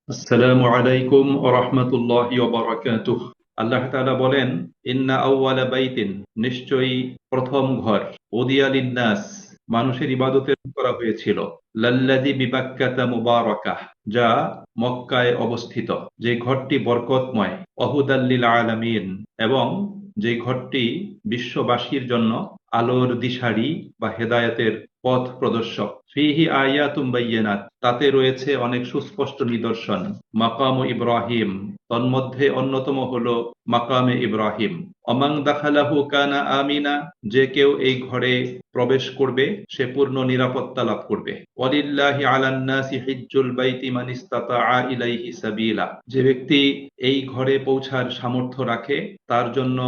আসসালামু আলাইকুম ওয়া রাহমাতুল্লাহি ওয়া বারাকাতুহু। আল্লাহ তাআলা বলেন, ইন্না আউওয়ালা বাইতিন, নিশ্চয়ই প্রথম ঘর, উদিয়া লিন্নাস, মানুষের ইবাদতের করা হয়েছিল, লাল্লাযী বিবাক্কাতা মুবারাকাহ, যা মক্কায় অবস্থিত, যে ঘরটি বরকতময়, ওয়াহুদাল লিল আলামিন, এবং যে ঘরটি বিশ্ববাসীর জন্য আলোর দিশারি বা হেদায়েতের পথ প্রদর্শক। ফিহি আয়াতুম বাইয়িনাত, তাতে রয়েছে অনেক সুস্পষ্ট নিদর্শন। মাকামু ইব্রাহিম, তন্মধ্যে অন্যতম হলো মাকামে ইব্রাহিম। অমান দাখালাহু কানা আমিনা, যে কেউ এই ঘরে প্রবেশ করবে সে পূর্ণ নিরাপত্তা লাভ করবে। ওয়ালিল্লাহি আলান নাসি হিজ্জুল বাইতি মান ইসতাতাআ ইলাইহি সাবিলা, যে ব্যক্তি এই ঘরে পৌঁছার সামর্থ্য রাখে তার জন্য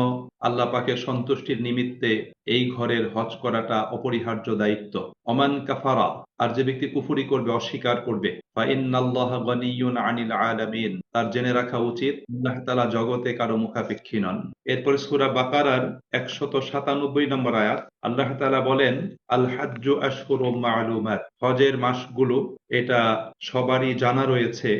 আল্লাহ পাকের সন্তুষ্টির নিমিত্তে এই ঘরের হজ করাটা অপরিহার্য দায়িত্ব। অমান কাফারা, আর যে ব্যক্তি কুফরি করবে, অস্বীকার করবে, ফাইন্নাল্লাহা গনিয়্যুন আনিল আলামিন, তার জেনে রাখা উচিত আল্লাহ তাআলা জগতে কারো মুখাপেক্ষী নন। এরপর সূরা বাকারার 197 নম্বর আয়াত, আল্লাহ তাআলা বলেন, আল হাজ্জু আশহুরুম মা'লুমাত, হজের মাসগুলো এটা সবারই জানা রয়েছে,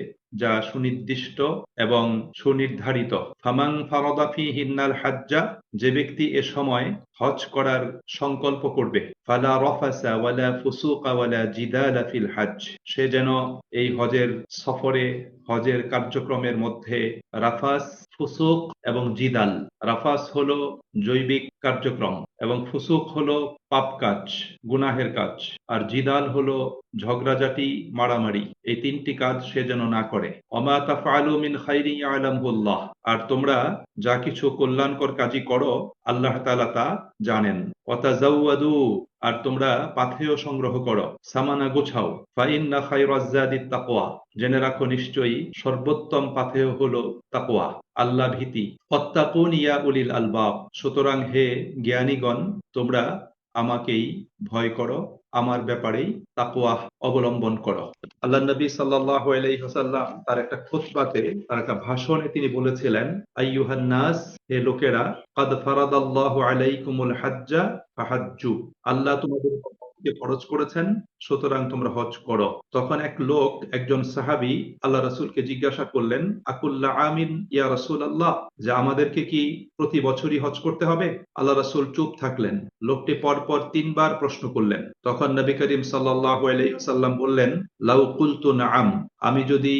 যা সুনির্দিষ্ট এবং সুনির্ধারিত। ফামান ফারাদা ফীহিন্নাল হাজ্জা, যে ব্যক্তি এ সময় হজ করার সংকল্প করবে, ফালা রাফাসা ওয়ালা ফুসুকা ওয়ালা জিদালা ফিল হজ, সে যেন এই হজের সফরে, হজের কার্যক্রমের মধ্যে রাফাস, ফুসুক এবং জিদাল, রাফাস হলো জৈবিক কার্যক্রম এবং ফুসুক হলো পাপ কাজ, গুনাহের কাজ, আর জিদাল হলো ঝগড়াঝাটি, মারামারি, এই তিনটি কাজ সে যেন না করে। ওমা তাফআলু মিন খাইরিন ইয়ালামহুল্লাহ, আর তোমরা যা কিছু কল্যাণকর কাজই করো আল্লাহ তাআলা তা জানেন। ওয়াতাজাওয়াদু, আর তোমরা পাথেয় সংগ্রহ করো, সামানা গোছাও। ফাইন্না খায়রাজ যাদিত তাকওয়া, জেনে রাখো নিশ্চয়ই সর্বোত্তম পাথেয় হলো তাকওয়া, আল্লাহ ভীতি। ফাত্তাকুন ইয়া উলিল আলবাব, সুতরাং হে জ্ঞানীগণ, তোমরা আমাকেই ভয় করো, আমার ব্যাপারেই তাকওয়া অবলম্বন করো। আল্লাহ নবী সাল্লাল্লাহু আলাইহি ওয়াসাল্লাম তার একটা খুতবাতে, তার একটা ভাষণে তিনি বলেছিলেন, আইয়ুহান নাস, হে লোকেরা, কাদ ফারাদাল্লাহু আলাইকুমুল হাজ্জা ফাহাজ্জু, আল্লাহ তোমাদের উপর ফরজ করেছেন, সুতরাং তোমরা হজ করো। তখন এক লোক, একজন সাহাবী আল্লাহ রাসূলকে জিজ্ঞাসা করলেন, আকুল্লা আমিন ইয়া রাসূলুল্লাহ, যে আমাদেরকে কি প্রতি বছরই হজ করতে হবে? আল্লাহ রাসূল চুপ থাকলেন। লোকটি পরপর তিনবার প্রশ্ন করলেন। তখন নবী করিম সাল্লাল্লাহু আলাইহি ওয়াসাল্লাম বললেন, লাউ কুলতু নাআম, আমি যদি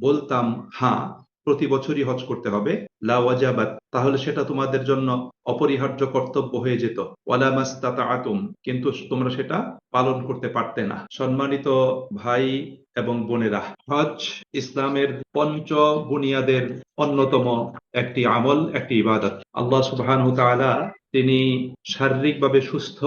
বলতাম হ্যাঁ, প্রতি বছরই হজ করতে হবে, লা ওয়াজাবাত, তাহলে সেটা তোমাদের জন্য অপরিহার্য কর্তব্য হয়ে যেত। ওয়ালা মাস্তাতাআতুম, কিন্তু তোমরা সেটা পালন করতে পারতে না। সম্মানিত ভাই এবং বোনেরা, হজ ইসলামের পঞ্চ বুনিয়াদের অন্যতম একটি আমল, একটি ইবাদত। আল্লাহ সুবহানাহু ওয়া তাআলা তিনি শারীরিকভাবে সুস্থ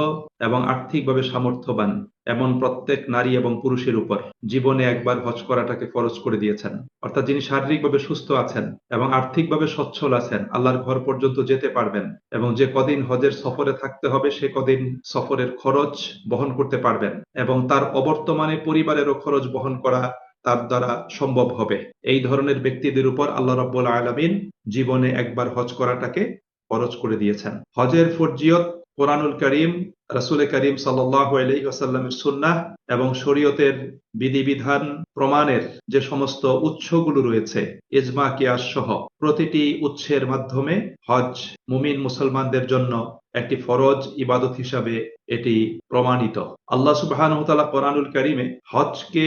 এবং আর্থিকভাবে সামর্থ্যবান এমন প্রত্যেক নারী এবং পুরুষের উপর জীবনে একবার হজ করাটাকে ফরজ করে দিয়েছেন। অর্থাৎ যিনি শারীরিকভাবে সুস্থ আছেন এবং আর্থিকভাবে সচ্ছল আছেন, আল্লাহর ঘর পর্যন্ত যেতে পারবেন, এবং যে কদিন হজের সফরে থাকতে হবে সে কদিন সফরের খরচ বহন করতে পারবেন, এবং তার অবর্তমানে পরিবারেরও খরচ বহন করা তার দ্বারা সম্ভব হবে, এই ধরনের ব্যক্তিদের উপর আল্লাহ রাব্বুল আলামিন জীবনে একবার হজ করাটাকে ফরজ করে দিয়েছেন। হজের ফরজিয়ত কোরআনুল কারীম, রাসূল করিম সাল্লাল্লাহু আলাইহি ওয়াসাল্লামের সুন্নাহ এবং শরীয়তের বিধিবিধান প্রমাণের যে সমস্ত উৎসগুলো রয়েছে, ইজমা কিয়াস সহ প্রতিটি উৎসের মাধ্যমে হজ মুমিন মুসলমানদের জন্য একটি ফরজ ইবাদত হিসাবে এটি প্রমাণিত। আল্লাহ সুবহানাহু ওয়া তাআলা কোরআনুল কারীমে হজকে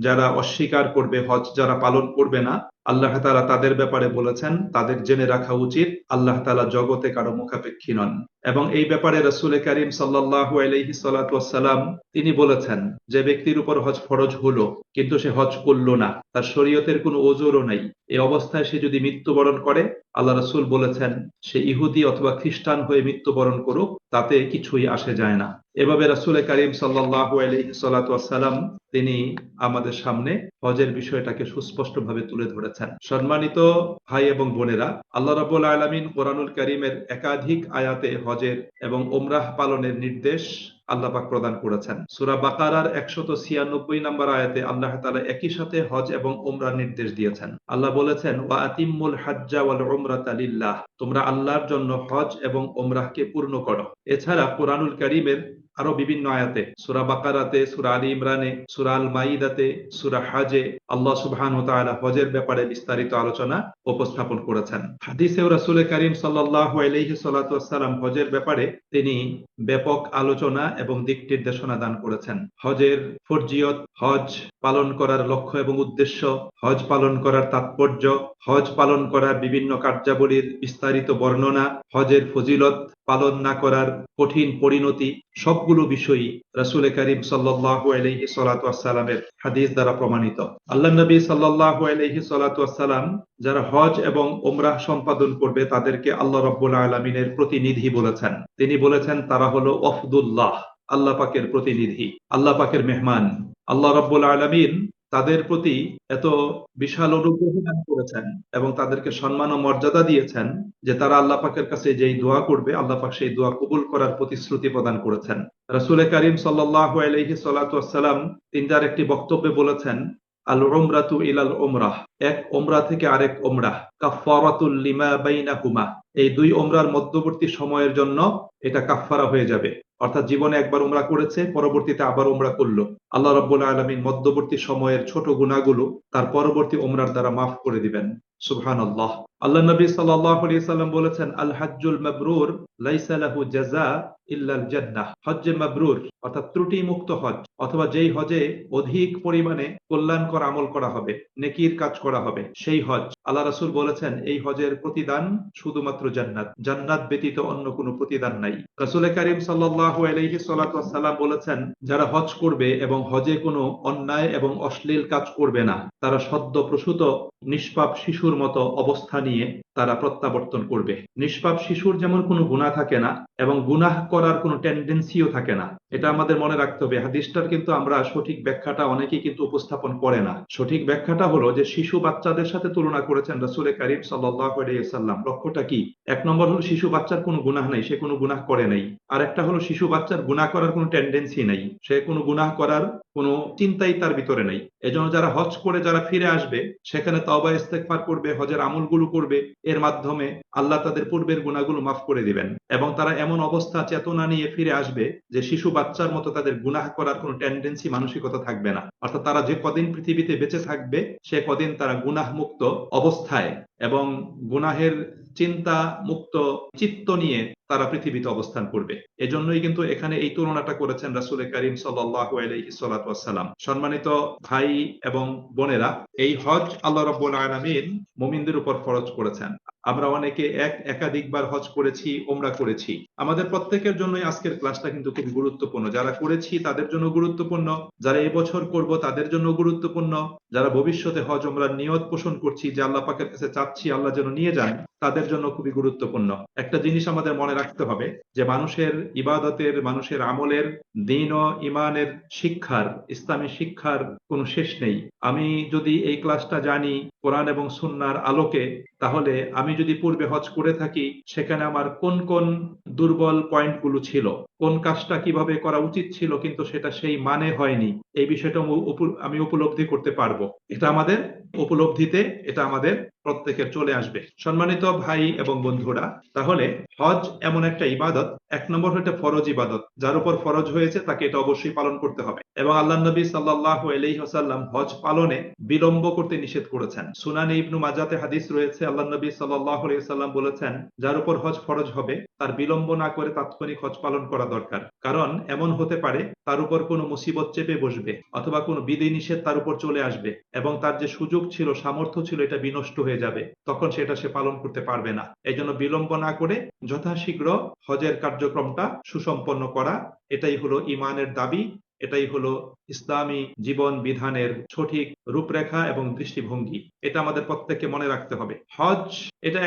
যারা অস্বীকার করবে, হজ যারা পালন করবে না, আল্লাহ তাআলা তাদের ব্যাপারে বলেছেন, তাদের জেনে রাখা উচিত আল্লাহ তাআলা জগতে কারো মুখাপেক্ষী নন। এবং এই ব্যাপারে রাসূল করিম সাল্লাল্লাহু আলাইহি সাল্লাতু ওয়াসসালাম তিনি বলেছেন, যে ব্যক্তির উপর হজ ফরজ হলো কিন্তু সে হজ করলো না, তার শরীয়তের কোনো ওজরও নাই, এই অবস্থায় সে যদি মৃত্যুবরণ করে, আল্লাহ রাসূল বলেছেন সে ইহুদি অথবা খ্রিস্টান হয়ে মৃত্যুবরণ করুক, তাতে কিছুই আসে যায় না। এভাবে রাসূল করিম সাল্লাল্লাহু আলাইহি সাল্লাতু ওয়াসসালাম তিনি আমাদের সামনে হজের বিষয়টাকে সুস্পষ্টভাবে তুলে ধরেছেন। সম্মানিত ভাই এবং বোনেরা, আল্লাহ রাব্বুল আলামিন কোরআনুল কারীমের একাধিক আয়াতে হজের এবং উমরাহ পালনের নির্দেশ আল্লাহ পাক প্রদান করেছেন। সূরা বাকারার 196 নম্বর আয়াতে আল্লাহ তাআলা একই সাথে হজ এবং উমরার নির্দেশ দিয়েছেন। আল্লাহ বলেছেন, ওয়া আতিম্মুল হাজ্জা ওয়াল উমরাতা লিল্লাহ, তোমরা আল্লাহর জন্য হজ এবং উমরাহকে পূর্ণ করো। এছাড়া কোরআনুল কারীমের আরো বিভিন্ন আয়াতে, সূরা বাকারাতে, সূরা আলী ইমরানে, সূরা আল মাইদাতে, সূরা হাজে আল্লাহ সুবহানাহু ওয়া তাআলা হজের ব্যাপারে বিস্তারিত আলোচনা উপস্থাপন করেছেন। হাদিসেও রাসূল করিম সাল্লাল্লাহু আলাইহি ওয়াসাল্লাম হজের ব্যাপারে তিনি ব্যাপক আলোচনা এবং দিক নির্দেশনা দান করেছেন। হজের ফরজিয়ত, হজ পালন করার লক্ষ্য এবং উদ্দেশ্য, হজ পালন করার তাৎপর্য, হজ পালন করার বিভিন্ন কার্যাবলীর বিস্তারিত বর্ণনা, হজের ফজিলত, পালন না করার কঠিন পরিণতি, সবগুলো বিষয়ই রাসূল করিম সাল্লাল্লাহু আলাইহি ওয়াসাল্লামের হাদিস দ্বারা প্রমাণিত। আল্লাহ নবী সাল্লাল্লাহু আলাইহি ওয়াসাল্লাম যারা হজ এবং উমরাহ সম্পাদন করবে তাদেরকে আল্লাহ রাব্বুল আলামিনের প্রতিনিধি বলেছেন। তিনি বলেছেন তারা হলো ওয়াফদুল্লাহ, আল্লাহ পাকের প্রতিনিধি, আল্লাহ পাকের মেহমান। আল্লাহ রাব্বুল আলামিন তাদের প্রতি এত বিশাল অনুগ্রহ দান করেছেন এবং তাদেরকে সম্মান ও মর্যাদা দিয়েছেন যে তারা আল্লাহ পাকের কাছে যেই দোয়া করবে আল্লাহ পাক সেই দোয়া কবুল করার প্রতিশ্রুতি প্রদান করেছেন। রাসূল করিম সাল্লাল্লাহু আলাইহি ওয়াসাল্লাম তিনি তার একটি বক্তব্যে বলেছেন, আল উমরাতু ইলাল উমরাহ, এক উমরা থেকে আরেক উমরাহ, কাফফারাতুল লিমা বাইনাহুমা, এই দুই উমরার মধ্যবর্তী সময়ের জন্য এটা কাফফারা হয়ে যাবে। অর্থাৎ জীবনে একবার উমরা করেছে, পরবর্তীতে আবার উমরা করলো, আল্লাহ রাব্বুল আলামিন মধ্যবর্তী সময়ের ছোট গুনাহগুলো তার পরবর্তী উমরার দ্বারা মাফ করে দিবেন। সুবহানাল্লাহ। আল্লাহ নবী সাল্লাল্লাহু আলাইহি সাল্লাম বলেছেন, আল হাজ্জুল মাবরুর লাইসা লাহু জাযা ইল্লাল জান্নাহ, হজ্জে মাবরুর অর্থাৎ ত্রুটি মুক্ত হজ, অথবা যেই হজে অধিক পরিমাণে কল্যাণকর আমল করা হবে, নেকির কাজ করা হবে, সেই হজ, আল্লাহ রাসূল বলেছেন এই হজের প্রতিদান শুধুমাত্র জান্নাত, জান্নাত ব্যতীত অন্য কোনো প্রতিদান নাই। রাসূল করিম সাল্লাল্লাহু আলাইহি ওয়াসাল্লাম বলেছেন যারা হজ করবে এবং হজে কোনো অন্যায় এবং অশ্লীল কাজ করবে না, তারা সদ্য প্রসূত নিষ্পাপ শিশুর মতো অবস্থা নিয়ে তারা প্রত্যাবর্তন করবে। নিষ্পাপ শিশুর যেমন কোনো গুনাহ থাকে না এবং গুনাহ করার কোনো টেন্ডেন্সিও থাকে না, এটা আমাদের মনে রাখতে হবে। হাদিসটার কিন্তু আমরা সঠিক ব্যাখ্যাটা অনেকেই কিন্তু উপস্থাপন করে না। সঠিক ব্যাখ্যাটা হলো যে শিশু বাচ্চাদের সাথে তুলনা করেছেন রাসূল করিম সাল্লাল্লাহু আলাইহি ওয়াসাল্লাম। লক্ষ্যটা কি? এক নম্বর হলো শিশু বাচ্চার কোনো গুনাহ নাই, সে কোনো গুনাহ করে নাই। আর একটা হলো শিশু বাচ্চার গুনাহ করার কোনো টেন্ডেন্সি নাই, সে কোনো গুনাহ করার কোনো চিন্তাই তার ভিতরে নাই। এজন্য যারা হজ করে যারা ফিরে আসবে সেখানে তওবা ইস্তেগফার করবে, হজের আমলগুলো করবে, এর মাধ্যমে আল্লাহ তাদের পূর্বের গুনাহগুলো মাফ করে দিবেন এবং তারা এমন অবস্থা চেতনা নিয়ে ফিরে আসবে যে শিশু বাচ্চার মতো তাদের গুনাহ করার কোনো টেন্ডেন্সি মানসিকতা থাকবে না। অর্থাৎ তারা যে কদিন পৃথিবীতে বেঁচে থাকবে সে কদিন তারা গুনাহ মুক্ত অবস্থায় এবং গুনাহের চিন্তা মুক্ত চিত্ত নিয়ে তারা পৃথিবীতে অবস্থান করবে। এজন্যই কিন্তু এখানে এই তুলনাটা করেছেন রাসূল করিম সাল্লাল্লাহু আলাইহি ওয়াসাল্লাম। সম্মানিত ভাই এবং বোনেরা, এই হজ আল্লাহ রাব্বুল আলামিন মুমিনদের উপর ফরজ করেছেন। আমরা অনেকে একাধিকবার হজ করেছি, উমরা করেছি। আমাদের প্রত্যেকের জন্যই আজকের ক্লাসটা কিন্তু খুব গুরুত্বপূর্ণ। যারা করেছি তাদের জন্য গুরুত্বপূর্ণ, যারা এবছর করব তাদের জন্য গুরুত্বপূর্ণ, যারা ভবিষ্যতে হজ উমরার নিয়ত পোষণ করছি যে আল্লাহ পাকের কাছে চাচ্ছি আল্লাহ যেন নিয়ে যান, তাদের জন্য খুবই গুরুত্বপূর্ণ। একটা জিনিস আমাদের মনে রাখতে হবে যে মানুষের ইবাদতের, মানুষের আমলের, দ্বীন ও ঈমানের শিক্ষার, ইসলামী শিক্ষার কোনো শেষ নেই। আমি যদি এই ক্লাসটা জানি কোরআন এবং সুন্নাহর আলোকে, তাহলে আমি যদি পূর্বে হজ করে থাকি সেখানে আমার কোন কোন দুর্বল পয়েন্টগুলো ছিল, কোন কাজটা কিভাবে করা উচিত ছিল কিন্তু সেটা সেই মানে হয়নি, এই বিষয়টা আমি উপলব্ধি করতে পারবো। এটা আমাদের উপলব্ধিতে, এটা আমাদের প্রত্যেকের চলে আসবে। সম্মানিত ভাই এবং বন্ধুরা, তাহলে হজ এমন একটা ইবাদত, এক নম্বর হচ্ছে ফরজ ইবাদত, যার উপর ফরজ হয়েছে তাকে এটা অবশ্যই পালন করতে হবে। এবং আল্লাহ নবী সাল্লাল্লাহু আলাইহি ওয়াসাল্লাম হজ পালনে বিলম্ব করতে নিষেধ করেছেন। সুনানে ইবনু মাজাতে হাদিস রয়েছে, আল্লাহ নবী সাল্লাল্লাহু আলাইহি ওয়াসাল্লাম বলেছেন যার উপর হজ ফরজ হবে তার বিলম্ব না করে তাৎক্ষণিক হজ পালন করা দরকার। কারণ এমন হতে পারে তার উপর কোনো মুসিবত চেপে বসবে অথবা কোনো বিধি নিষেধ তার উপর চলে আসবে এবং তার যে সুযোগ ছিল, সামর্থ্য ছিল, এটা বিনষ্ট হয়ে যাবে, তখন সেটা সে পালন করতে পারবে না। এই জন্য বিলম্ব না করে যথাশীঘ্র হজের কার্যক্রমটা সুসম্পন্ন করা, এটাই হলো ঈমানের দাবি, এটাই হলো ইসলামী জীবন বিধানের সঠিক রূপরেখা এবং দৃষ্টিভঙ্গি। এটা আমাদের প্রত্যেককে মনে রাখতে হবে। হজ এটা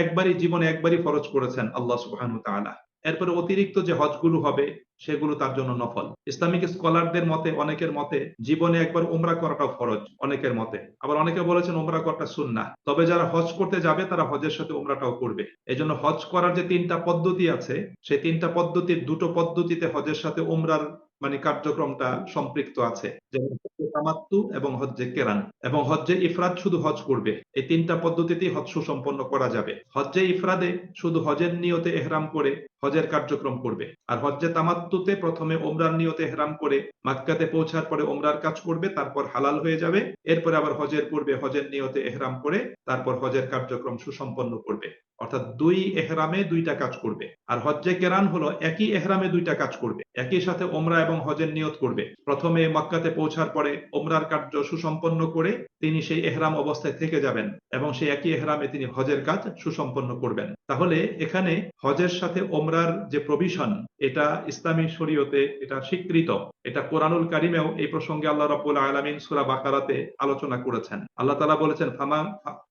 জীবনে একবারই ফরজ করেছেন আল্লাহ সুবহানাহু ওয়া তাআলা। এরপরে অতিরিক্ত যে হজগুলো হবে সেগুলো তার জন্য নফল। ইসলামিক স্কলারদের মতে, অনেকের মতে জীবনে একবার উমরা করাটাও ফরজ, অনেকের মতে আবার অনেকে বলেছেন উমরা করাটা সুন্নাহ। তবে যারা হজ করতে যাবে তারা হজের সাথে উমরাটাও করবে। এজন্য হজ করার যে তিনটা পদ্ধতি আছে, সেই তিনটা পদ্ধতির দুটো পদ্ধতিতে হজের সাথে উমরার মানে কার্যক্রমটা সম্পৃক্ত আছে, যেমন হজ্জে তামাত্তু এবং হজ্জে কেরান। এবং হজ্জে ইফরাদ শুধু হজ করবে, এই তিনটা পদ্ধতিতেই হজ সুসম্পন্ন করা যাবে। হজ্জে ইফরাদে শুধু হজের নিয়তে এহরাম করে হজের কার্যক্রম করবে, আর হজ্জে তামাত্তুতে প্রথমে ওমরার নিয়তে এহরাম করে মাক্কাতে পৌঁছার পরে ওমরার কাজ করবে, তারপর হালাল হয়ে যাবে, এরপরে আবার হজের পূর্বে হজের নিয়তে এহরাম করে তারপর হজের কার্যক্রম সুসম্পন্ন করবে। অর্থাৎ দুই এহরামে দুইটা কাজ করবে। আর হজ্জে কেরান হলো একই এহরামে দুইটা কাজ করবে, একই সাথে ওমরা এবং হজের নিয়ত করবে। প্রথমে মক্কাতে পৌঁছার পরে ওমরার কার্য সুসম্পন্ন করে তিনি সেই এহরাম অবস্থায় থেকে যাবেন এবং সেই একই এহরামে তিনি হজের কাজ সুসম্পন্ন করবেন। তাহলে এখানে হজের সাথে ওমরার যে প্রভিশন, এটা ইসলামী শরীয়তে এটা স্বীকৃত। এটা কোরআনুল কারিমেও এই প্রসঙ্গে আল্লাহ রাব্বুল আলামিন সূরা বাকারাতে আলোচনা করেছেন। আল্লাহ তাআলা বলেছেন,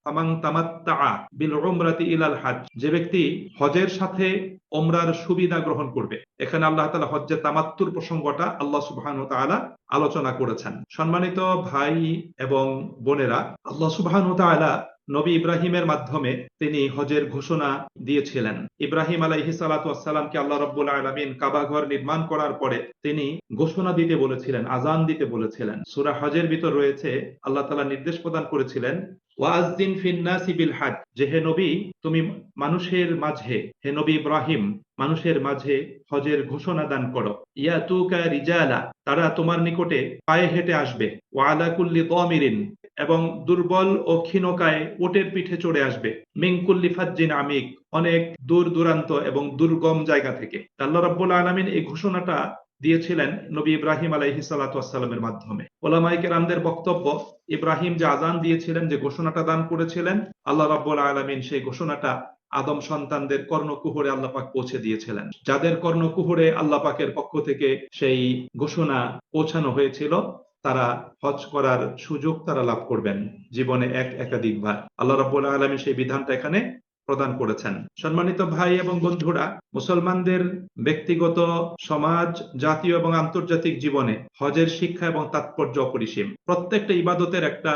ফামান তামাত্তাআ বিল উমরাতি ইলাল হজ, যে ব্যক্তি হজের সাথে ওমরার সুবিধা গ্রহণ করবে। এখানে আল্লাহ তাআলা হজ্জে তামাত্তুর প্রসঙ্গটা আল্লাহ সুবহানাহু ওয়া তাআলা আলোচনা করেছেন। সম্মানিত ভাই এবং বোনেরা, আল্লাহ সুবহানাহু ওয়া তাআলা নবী ইব্রাহিমের মাধ্যমে তিনি হজের ঘোষণা দিয়েছিলেন। ইব্রাহিম আলাইহিস সালাতু ওয়াস সালামকে আল্লাহ রাব্বুল আলামিন কাবা ঘর নির্মাণ করার পরে তিনি ঘোষণা দিতে বলেছিলেন, আযান দিতে বলেছিলেন। সূরা হজের ভিতর রয়েছে, আল্লাহ তাআলা নির্দেশ প্রদান করেছিলেন, ওয়াজ্জিন ফিন নাসি বিল হজ, যে হে নবী তুমি মানুষের মাঝে, হে নবী ইব্রাহিম মানুষের মাঝে হজের ঘোষণা দান করো। ইয়াতুকা রিজালা, তারা তোমার নিকটে পায়ে হেঁটে আসবে। ওয়া আলা কুল্লি দামিরিন, এবং দুর্বল ও ক্ষীণকায় ওটের পিঠে চড়ে আসবে। মিন কুল্লি ফাজ্জিন আমিক, অনেক দূর দূরান্ত এবং দুর্গম জায়গা থেকে। আল্লাহ রাব্বুল আলামিন এই ঘোষণাটা দিয়েছিলেন নবী ইব্রাহিম আলাইহিস সালাতু ওয়াস সালামের মাধ্যমে। উলামায়ে কেরামদের বক্তব্য, ইব্রাহিম যে আযান দিয়েছিলেন, যে ঘোষণাটা দান করেছিলেন, আল্লাহ রাব্বুল আলামিন সেই ঘোষণাটা আদম সন্তানদের কর্ণকুহরে আল্লাহ পাক পৌঁছে দিয়েছিলেন। যাদের কর্ণকুহরে আল্লাহ পাকের পক্ষ থেকে সেই ঘোষণা পৌঁছানো হয়েছিল, তারা হজ করার সুযোগ তারা লাভ করবেন জীবনে একাধিকবার। আল্লাহ রাব্বুল আলামিন সেই বিধানটা এখানে প্রদান করেছেন। সম্মানিত ভাই এবং বন্ধুরা, মুসলমানদের ব্যক্তিগত, সমাজ, জাতীয় এবং আন্তর্জাতিক জীবনে হজের শিক্ষা এবং তাৎপর্য অপরিসীম। প্রত্যেকটা ইবাদতের একটা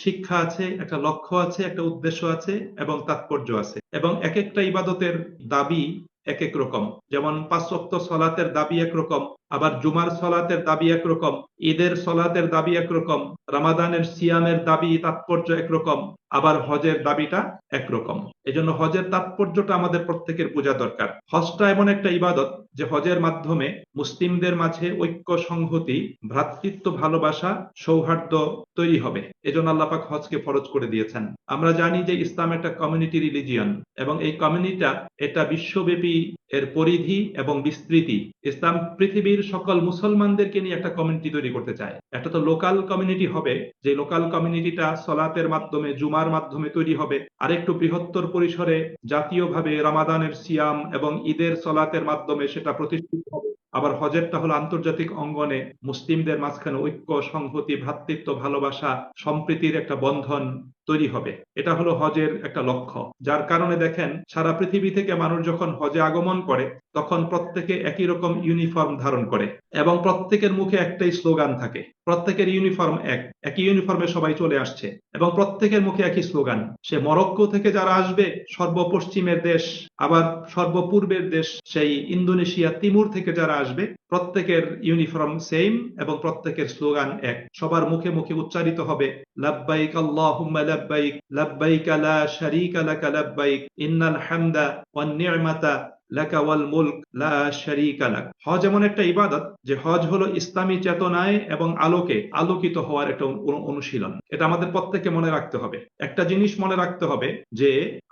শিক্ষা আছে, একটা লক্ষ্য আছে, একটা উদ্দেশ্য আছে এবং তাৎপর্য আছে। এবং এক একটা ইবাদতের দাবি এক এক রকম। যেমন 5 ওয়াক্ত সলাতের দাবি একরকম, আবার জুমার সলাতের দাবি একরকম, ঈদের সলাতের দাবি একরকম, রমাদানের সিয়ামের দাবি তাৎপর্য একরকম, আবার হজের দাবিটা একরকম। এজন্য হজের তাৎপর্যটা আমাদের প্রত্যেকের বোঝা দরকার। হজটা এমন একটা ইবাদত যে হজের মাধ্যমে মুসলিমদের মাঝে ঐক্য, সংহতি, ভ্রাতৃত্ব, ভালোবাসা, সৌহার্দ্য তৈরি হবে। এজন্য আল্লাহ পাক হজকে ফরজ করে দিয়েছেন। আমরা জানি যে ইসলাম একটা কমিউনিটি রিলিজিয়ন এবং এই কমিউনিটিটা এটা বিশ্বব্যাপী এর পরিধি এবং বিস্তৃতি। ইসলাম পৃথিবীর সকল মুসলমানদেরকে নিয়ে একটা কমিউনিটি তৈরি করতে চায়। একটা তো লোকাল কমিউনিটি হবে, যে লোকাল কমিউনিটিটা সলাতের মাধ্যমে, জুমার মাধ্যমে তৈরি হবে। আরেকটু বৃহত্তর পরিসরে জাতীয়ভাবে রমাদানের সিয়াম এবং ঈদের সলাতের মাধ্যমে সেটা প্রতিষ্ঠিত হবে। আবার হজেরটা হলো আন্তর্জাতিক অঙ্গনে মুসলিমদের মাঝখানে ঐক্য, সংহতি, ভ্রাতৃত্ব, ভালোবাসা, সম্প্রীতির একটা বন্ধন তৈরি হবে। এটা হলো হজের একটা লক্ষ্য। যার কারণে দেখেন সারা পৃথিবী থেকে মানুষ যখন হজে আগমন করে তখন প্রত্যেকে একই রকম ইউনিফর্ম ধারণ করে এবং প্রত্যেকের মুখে একটাই স্লোগান থাকে। প্রত্যেকের ইউনিফর্ম একই ইউনিফর্মে সবাই চলে আসছে এবং প্রত্যেকের মুখে একই স্লোগান। সে মরক্কো থেকে যারা আসবে, সর্বপশ্চিমের দেশ, আবার সর্বপূর্বের দেশ সেই ইন্দোনেশিয়া, তিমুর থেকে যারা আসবে, প্রত্যেকের ইউনিফর্ম সেম এবং প্রত্যেকের স্লোগান এক। সবার মুখে মুখে উচ্চারিত হবে, লাব্বাইক আল্লাহুম্মা লাব্বাইক, লাব্বাইক লা শারীকা লাকা লাব্বাইক, ইন্নাল হামদা ওয়ান নি'মাতা লাকা ওয়াল মুলক লা শারীকা লাক। হজ এমন একটা ইবাদত যে হজ হলো ইসলামী চেতনায় এবং আলোকে আলোকিত হওয়ার একটা অনুশীলন। এটা আমাদের প্রত্যেককে মনে রাখতে হবে। একটা জিনিস মনে রাখতে হবে যে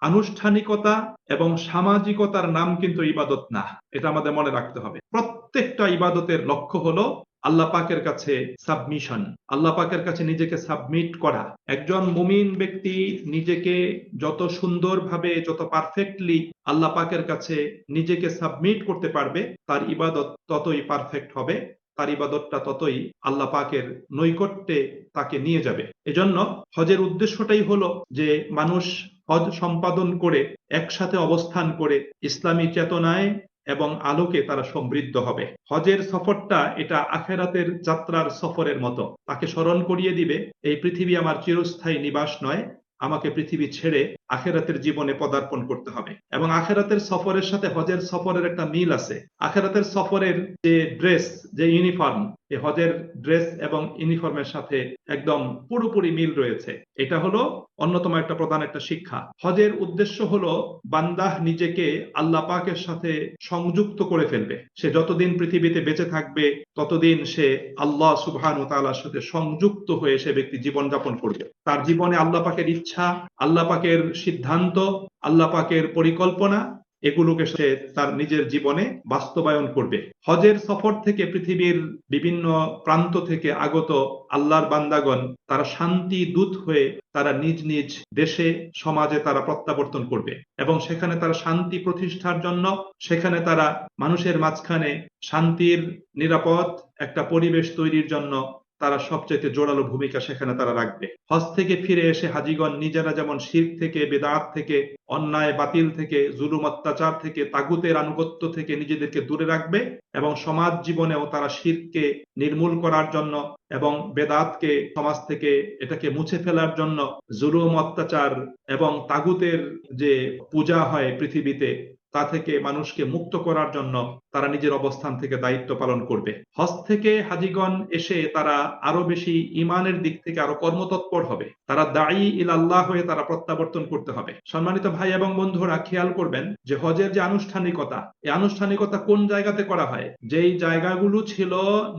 আনুষ্ঠানিকতা এবং সামাজিকতার নাম কিন্তু ইবাদত না, এটা আমাদের মনে রাখতে হবে। প্রত্যেকটা ইবাদতের লক্ষ্য হলো আল্লাহ পাকের কাছে সাবমিশন, আল্লাহ পাকের কাছে নিজেকে সাবমিট করা। একজন মুমিন ব্যক্তি নিজেকে যত সুন্দরভাবে, যত পারফেক্টলি আল্লাহ পাকের কাছে নিজেকে সাবমিট করতে পারবে, তার ইবাদত ততই পারফেক্ট হবে, তার ইবাদতটা ততই আল্লাহ পাকের নৈকট্যে তাকে নিয়ে যাবে। এজন্য হজের উদ্দেশ্যটাই হলো যে মানুষ হজ সম্পাদন করে একসাথে অবস্থান করে ইসলামী চেতনায় এবং আলোকে তারা সমৃদ্ধ হবে। হজের সফরটা এটা আখেরাতের যাত্রার সফরের মতো। তাকে স্মরণ করিয়ে দিবে এই পৃথিবী আমার চিরস্থায়ী নিবাস নয়, আমাকে পৃথিবী ছেড়ে আখেরাতের জীবনে পদার্পণ করতে হবে। এবং আখেরাতের সফরের সাথে হজের সফরের একটা মিল আছে। আখেরাতের সফরের যে ড্রেস, যে ইউনিফর্ম, এই হজের ড্রেস এবং ইউনিফর্মের সাথে একদম পুরোপুরি মিল রয়েছে। এটা হলো অন্যতম একটা প্রধান একটা শিক্ষা। হজের উদ্দেশ্য হলো বান্দাহ নিজেকে আল্লাহ পাকের সাথে সংযুক্ত করে ফেলবে। সে যতদিন পৃথিবীতে বেঁচে থাকবে ততদিন সে আল্লাহ সুবহানাহু ওয়া তাআলার সাথে সংযুক্ত হয়ে সে ব্যক্তি জীবনযাপন করবে। তার জীবনে আল্লাহ পাকের ইচ্ছা, আল্লাহ পাকের সিদ্ধান্ত, আল্লাহ পাকের পরিকল্পনা, এগুলোকে সে তার নিজের জীবনে বাস্তবায়ন করবে। হজের সফর থেকে পৃথিবীর বিভিন্ন প্রান্ত থেকে আগত আল্লাহর বান্দাগণ তারা শান্তি দূত হয়ে তারা নিজ নিজ দেশে সমাজে তারা প্রত্যাবর্তন করবে এবং সেখানে তারা শান্তি প্রতিষ্ঠার জন্য, সেখানে তারা মানুষের মাঝখানে শান্তির নিরাপদ একটা পরিবেশ তৈরির জন্য তারা সবচেয়ে জোরালো ভূমিকা সেখানে তারা রাখবে। হজ থেকে ফিরে এসে হাজিগণ নিজেরা যেমন শিরক থেকে, বেদাত থেকে, অন্যায় বাতিল থেকে, জুলুম অত্যাচার থেকে, তাগুতের আনুগত্য থেকে নিজেদেরকে দূরে রাখবে এবং সমাজ জীবনেও তারা শিরককে নির্মূল করার জন্য এবং বেদাতকে সমাজ থেকে এটাকে মুছে ফেলার জন্য, জুলুম অত্যাচার এবং তাগুতের যে পূজা হয় পৃথিবীতে তা থেকে মানুষকে মুক্ত করার জন্য তারা নিজের অবস্থান থেকে দায়িত্ব পালন করবে। হজ থেকে হাজিগণ এসে তারা আরো বেশি ইমানের দিক থেকে আরো কর্মতৎপর হবে। তারা দায়ী ইলাল্লাহ হয়ে তারা প্রত্যাবর্তন করতে হবে। সম্মানিত ভাই এবং বন্ধুরা, খেয়াল করবেন যে হজের যে আনুষ্ঠানিকতা, এই আনুষ্ঠানিকতা কোন জায়গাতে করা হয়? যেই জায়গাগুলো ছিল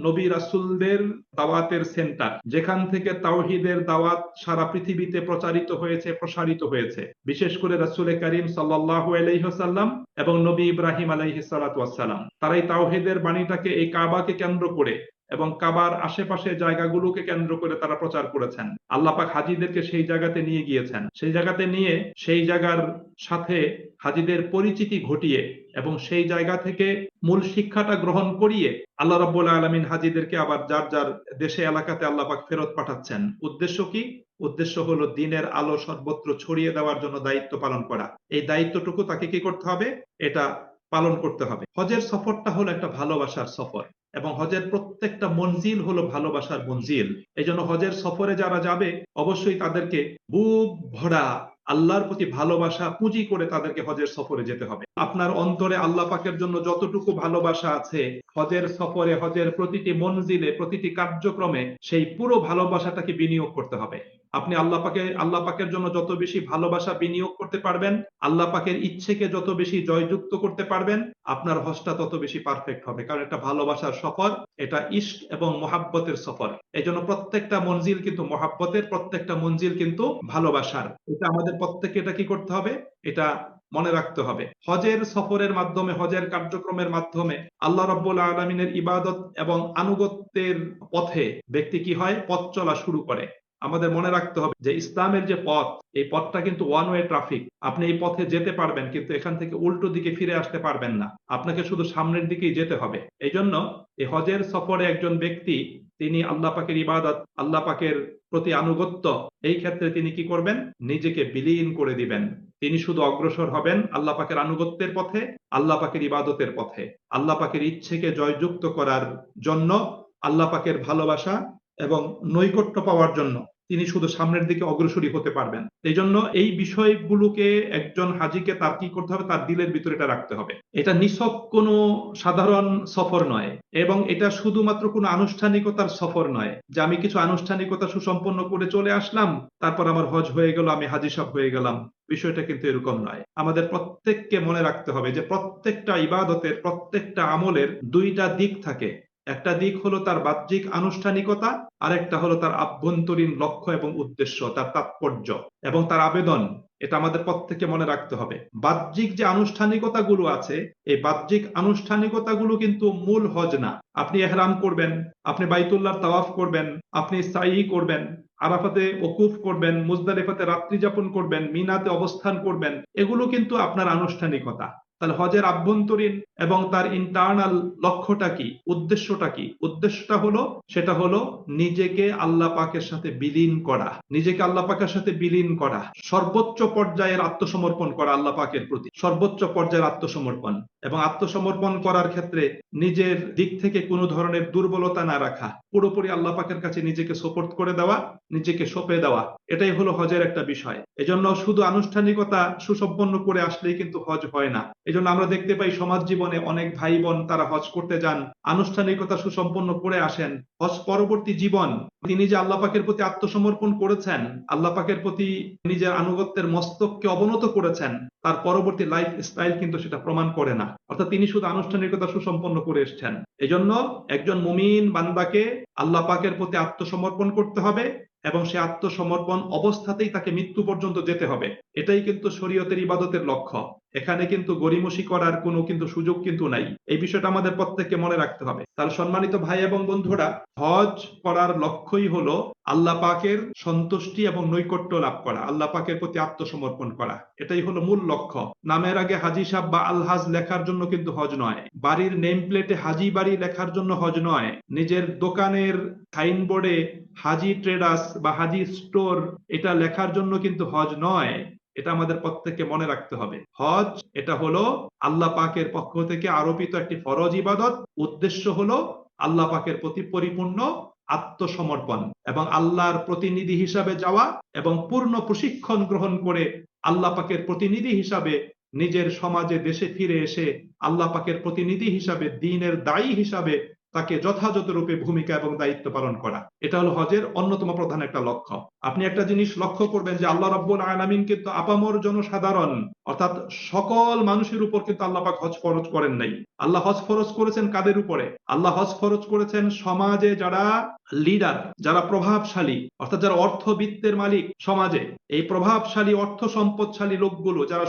নবী রাসূলদের দাওয়াতের সেন্টার, যেখান থেকে তাওহীদের দাওয়াত সারা পৃথিবীতে প্রচারিত হয়েছে, প্রসারিত হয়েছে, বিশেষ করে রাসূল করিম সাল্লাল্লাহু আলাইহি ওয়াসাল্লাম এবং নবী ইব্রাহিম আলাইহিস সালাতু ওয়াস সালাম। তারা এই তাওহীদের বাণীটাকে এই কাবাকে কেন্দ্র করে এবং কাবার আশেপাশে জায়গাগুলোকে কেন্দ্র করে তারা প্রচার করেছেন। আল্লাহ পাক হাজীদেরকে সেই জায়গাতে নিয়ে গিয়েছেন। সেই জায়গাতে নিয়ে সেই জায়গার সাথে হাজীদের পরিচিতি ঘটিয়ে এবং সেই জায়গা থেকে মূল শিক্ষাটা গ্রহণ করিয়ে আল্লাহ রাব্বুল আলামিন হাজীদেরকে আবার যার যার দেশে এলাকাতে আল্লাহ পাক ফেরত পাঠাচ্ছেন। উদ্দেশ্য কি? উদ্দেশ্য হলো দিনের আলো সর্বত্র ছড়িয়ে দেওয়ার জন্য দায়িত্ব পালন করা। এই দায়িত্বটুকু তাকে কি করতে হবে? এটা পালন করতে হবে। হজের সফরটা হলো একটা ভালোবাসার সফর এবং হজের প্রত্যেকটা মঞ্জিল হলো ভালোবাসার মঞ্জিল। এই জন্য হজের সফরে যারা যাবে অবশ্যই তাদেরকে বুক ভরা আল্লাহর প্রতি ভালোবাসা পুঁজি করে তাদেরকে হজের সফরে যেতে হবে। আপনার অন্তরে আল্লাহ পাকের জন্য যতটুকু ভালোবাসা আছে, হজের সফরে, হজের প্রতিটি মঞ্জিলে, প্রতিটি কার্যক্রমে সেই পুরো ভালোবাসাটাকে বিনিয়োগ করতে হবে। আপনি আল্লাহ পাকের জন্য যত বেশি ভালোবাসা বিনিয়োগ করতে পারবেন, আল্লাহ পাকের ইচ্ছেকে যত বেশি জয়যুক্ত করতে পারবেন, আপনার হজটা তত বেশি পারফেক্ট হবে। কারণ এটা ভালোবাসার সফর, এটা ইশক এবং মোহাব্বতের সফর। এই জন্য প্রত্যেকটা মঞ্জিল কিন্তু মোহাব্বতের, প্রত্যেকটা মঞ্জিল কিন্তু ভালোবাসার। এটা আমাদের প্রত্যেককে এটা কি করতে হবে? এটা মনে রাখতে হবে। হজের সফরের মাধ্যমে, হজের কার্যক্রমের মাধ্যমে আল্লাহ রাব্বুল আলামিনের ইবাদত এবং আনুগত্যের পথে ব্যক্তি কি হয়? পথ চলা শুরু করে। আমাদের মনে রাখতে হবে যে ইসলামের যে পথ, এই পথটা কিন্তু ওয়ান ওয়ে ট্রাফিক। আপনি এই পথে যেতে পারবেন কিন্তু এখান থেকে উল্টো দিকে ফিরে আসতে পারবেন না। আপনাকে শুধু সামনের দিকেই যেতে হবে। এই জন্য এই হজের সফরে একজন ব্যক্তি তিনি আল্লাহ পাকের ইবাদত, আল্লাহ পাকের প্রতি আনুগত্য, এই ক্ষেত্রে তিনি কি করবেন? নিজেকে বিলীন করে দিবেন। তিনি শুধু অগ্রসর হবেন আল্লাহ পাকের আনুগত্যের পথে, আল্লাহ পাকের ইবাদতের পথে, আল্লাহ পাকের ইচ্ছেকে জয়যুক্ত করার জন্য, আল্লাহ পাকের ভালোবাসা এবং নৈকট্য পাওয়ার জন্য তিনি শুধু সামনের দিকে অগ্রসরী হতে পারবেন। এই জন্য এই বিষয়গুলোকে একজন হাজীকে তার কি করতে হবে? তার দিলের ভিতরে এটা রাখতে হবে। এটা নিছক কোনো সাধারণ সফর নয় এবং এটা শুধুমাত্র কোনো আনুষ্ঠানিকতার সফর নয় যে আমি কিছু আনুষ্ঠানিকতা সুসম্পন্ন করে চলে আসলাম, তারপর আমার হজ হয়ে গেল, আমি হাজী সাহেব হয়ে গেলাম। বিষয়টা কিন্তু এরকম নয়। আমাদের প্রত্যেককে মনে রাখতে হবে যে প্রত্যেকটা ইবাদতের, প্রত্যেকটা আমলের দুইটা দিক থাকে। একটা দিক হলো তার বাহ্যিক আনুষ্ঠানিকতা, আরেকটা হলো তার আভ্যন্তরীণ লক্ষ্য এবং উদ্দেশ্য, তার তাৎপর্য এবং তার আবেদন। এটা আমাদের প্রত্যেককে মনে রাখতে হবে। বাহ্যিক যে আনুষ্ঠানিকতাগুলো আছে, এই বাহ্যিক আনুষ্ঠানিকতাগুলো কিন্তু মূল হজ না। আপনি ইহরাম করবেন, আপনি বাইতুল্লাহর তাওয়াফ করবেন, আপনি সাই করবেন, আরাফাতে ওকুফ করবেন, মুজদালিফাতে রাত্রি যাপন করবেন, মিনাতে অবস্থান করবেন, এগুলো কিন্তু আপনার আনুষ্ঠানিকতা। তাহলে হজের আভ্যন্তরীণ এবং তার ইন্টারনাল লক্ষ্যটা কি, উদ্দেশ্যটা কি? উদ্দেশ্যটা হলো, সেটা হলো নিজেকে আল্লাহ পাকের সাথে বিলীন করা, নিজেকে আল্লাহ পাকের সাথে বিলীন করা, সর্বোচ্চ পর্যায়ের আত্মসমর্পণ করা আল্লাহ পাকের প্রতি, সর্বোচ্চ পর্যায়ের আত্মসমর্পণ। এবং আত্মসমর্পণ করার ক্ষেত্রে নিজের দিক থেকে কোনো ধরনের দুর্বলতা না রাখা, পুরোপুরি আল্লাহ পাকের কাছে নিজেকে সোপর্দ করে দেওয়া, নিজেকে সঁপে দেওয়া, এটাই হলো হজের একটা বিষয়। এজন্য শুধু আনুষ্ঠানিকতা সুসম্পন্ন করে আসলেই কিন্তু হজ হয় না। এজন্য আমরা দেখতে পাই সমাজ জীবনে অনেক ভাই বোন তারা হজ করতে যান, আনুষ্ঠানিকতা সুসম্পন্ন করে আসেন। হজ পরবর্তী জীবন তিনি যে আল্লাহ পাকের প্রতি আত্মসমর্পণ করেছেন, আল্লাহ পাকের প্রতি নিজের আনুগত্যের মস্তককে অবনত করেছেন, তার পরবর্তী লাইফ স্টাইল কিন্তু সেটা প্রমাণ করে না। অর্থাৎ তিনি শুধু আনুষ্ঠানিকতা সুসম্পন্ন করে এসেছেন। এজন্য একজন মুমিন বান্দাকে আল্লাহ পাকের প্রতি আত্মসমর্পণ করতে হবে এবং সে আত্মসমর্পণ অবস্থাতেই তাকে মৃত্যু পর্যন্ত যেতে হবে। এটাই কিন্তু শরীয়তের ইবাদতের লক্ষ্য। এখানে কিন্তু গড়িমসি করার কোনো কিন্তু সুযোগ কিন্তু নাই। এই বিষয়টা আমাদের প্রত্যেককে মনে রাখতে হবে। তার সম্মানিত ভাই এবং বন্ধুরা, হজ করার লক্ষ্যই হলো আল্লাহ পাকের সন্তুষ্টি এবং নৈকট্য লাভ করা, আল্লাহ পাকের প্রতি আত্মসমর্পণ করা। এটাই হলো মূল লক্ষ্য। নামের আগে হাজি সাহেব বা আলহাজ লেখার জন্য কিন্তু হজ নয়, বাড়ির নেম প্লেটে হাজি বাড়ি লেখার জন্য হজ নয়, নিজের দোকানের সাইনবোর্ডে হাজি ট্রেডার্স বা হাজি স্টোর এটা লেখার জন্য কিন্তু হজ নয়। এটা আমাদের প্রত্যেককে মনে রাখতে হবে। হজ এটা হলো আল্লাহ পাকের পক্ষ থেকে আরোপিত একটি ফরজ ইবাদত। উদ্দেশ্য হলো আল্লাহ পাকের প্রতি পরিপূর্ণ আত্মসমর্পণ এবং আল্লাহর প্রতিনিধি হিসাবে যাওয়া এবং পূর্ণ প্রশিক্ষণ গ্রহণ করে আল্লাহ পাকের প্রতিনিধি হিসাবে নিজের সমাজে দেশে ফিরে এসে আল্লাহ পাকের প্রতিনিধি হিসাবে দ্বীনের দায়ী হিসাবে তাকে যথাযথ রূপে ভূমিকা এবং দায়িত্ব পালন করা। এটা হলো হজের অন্যতম প্রধান একটা লক্ষ্য। আপনি একটা জিনিস লক্ষ্য করবেন যে আল্লাহ রাব্বুল আলামিন কিন্তু আপামর জনসাধারণ অর্থাৎ সকল মানুষের উপর কিন্তু আল্লাহ পাক হজ ফরজ করেন নাই। আল্লাহ হজ ফরজ করেছেন কাদের উপরে? আল্লাহ হজ ফরজ করেছেন সমাজে যারা লিডার, যারা প্রভাবশালী, অর্থাৎ যারা অর্থবিত্তের মালিক সমাজে, এই প্রভাবশালী অর্থ সম্পদশালী লোকগুলো যারা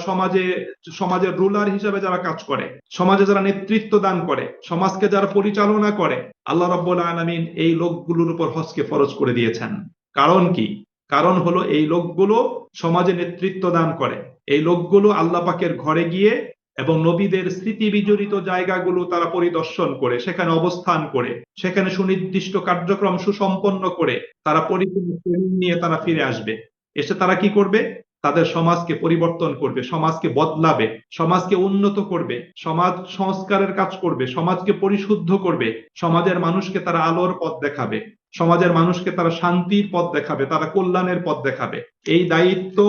সমাজের রুলার হিসেবে যারা কাজ করে, সমাজে যারা নেতৃত্ব দান করে, সমাজকে যারা পরিচালনা করে, আল্লাহ রাব্বুল আলামিন এই লোকগুলোর উপর হজকে ফরজ করে দিয়েছেন। কারণ কি? কারণ হলো এই লোকগুলো সমাজে নেতৃত্ব দান করে, এই লোকগুলো আল্লাহ পাকের ঘরে গিয়ে এবং নবীদের স্মৃতি বিজড়িত জায়গাগুলো তারা পরিদর্শন করে, সেখানে অবস্থান করে, সেখানে সুনির্দিষ্ট কার্যক্রম সুসম্পন্ন করে তারা পরিপূর্ণ ট্রেনিং নিয়ে তারা ফিরে আসবে। এসে তারা কি করবে? তাদের সমাজকে পরিবর্তন করবে, সমাজকে বদলাবে, সমাজকে উন্নত করবে, সমাজ সংস্কারের কাজ করবে, সমাজকে পরিশুদ্ধ করবে, সমাজের মানুষকে তারা আলোর পথ দেখাবে, সমাজের মানুষকে তারা শান্তির পথ দেখাবে, তারা কল্যাণের পথ দেখাবে। এই দায়িত্ব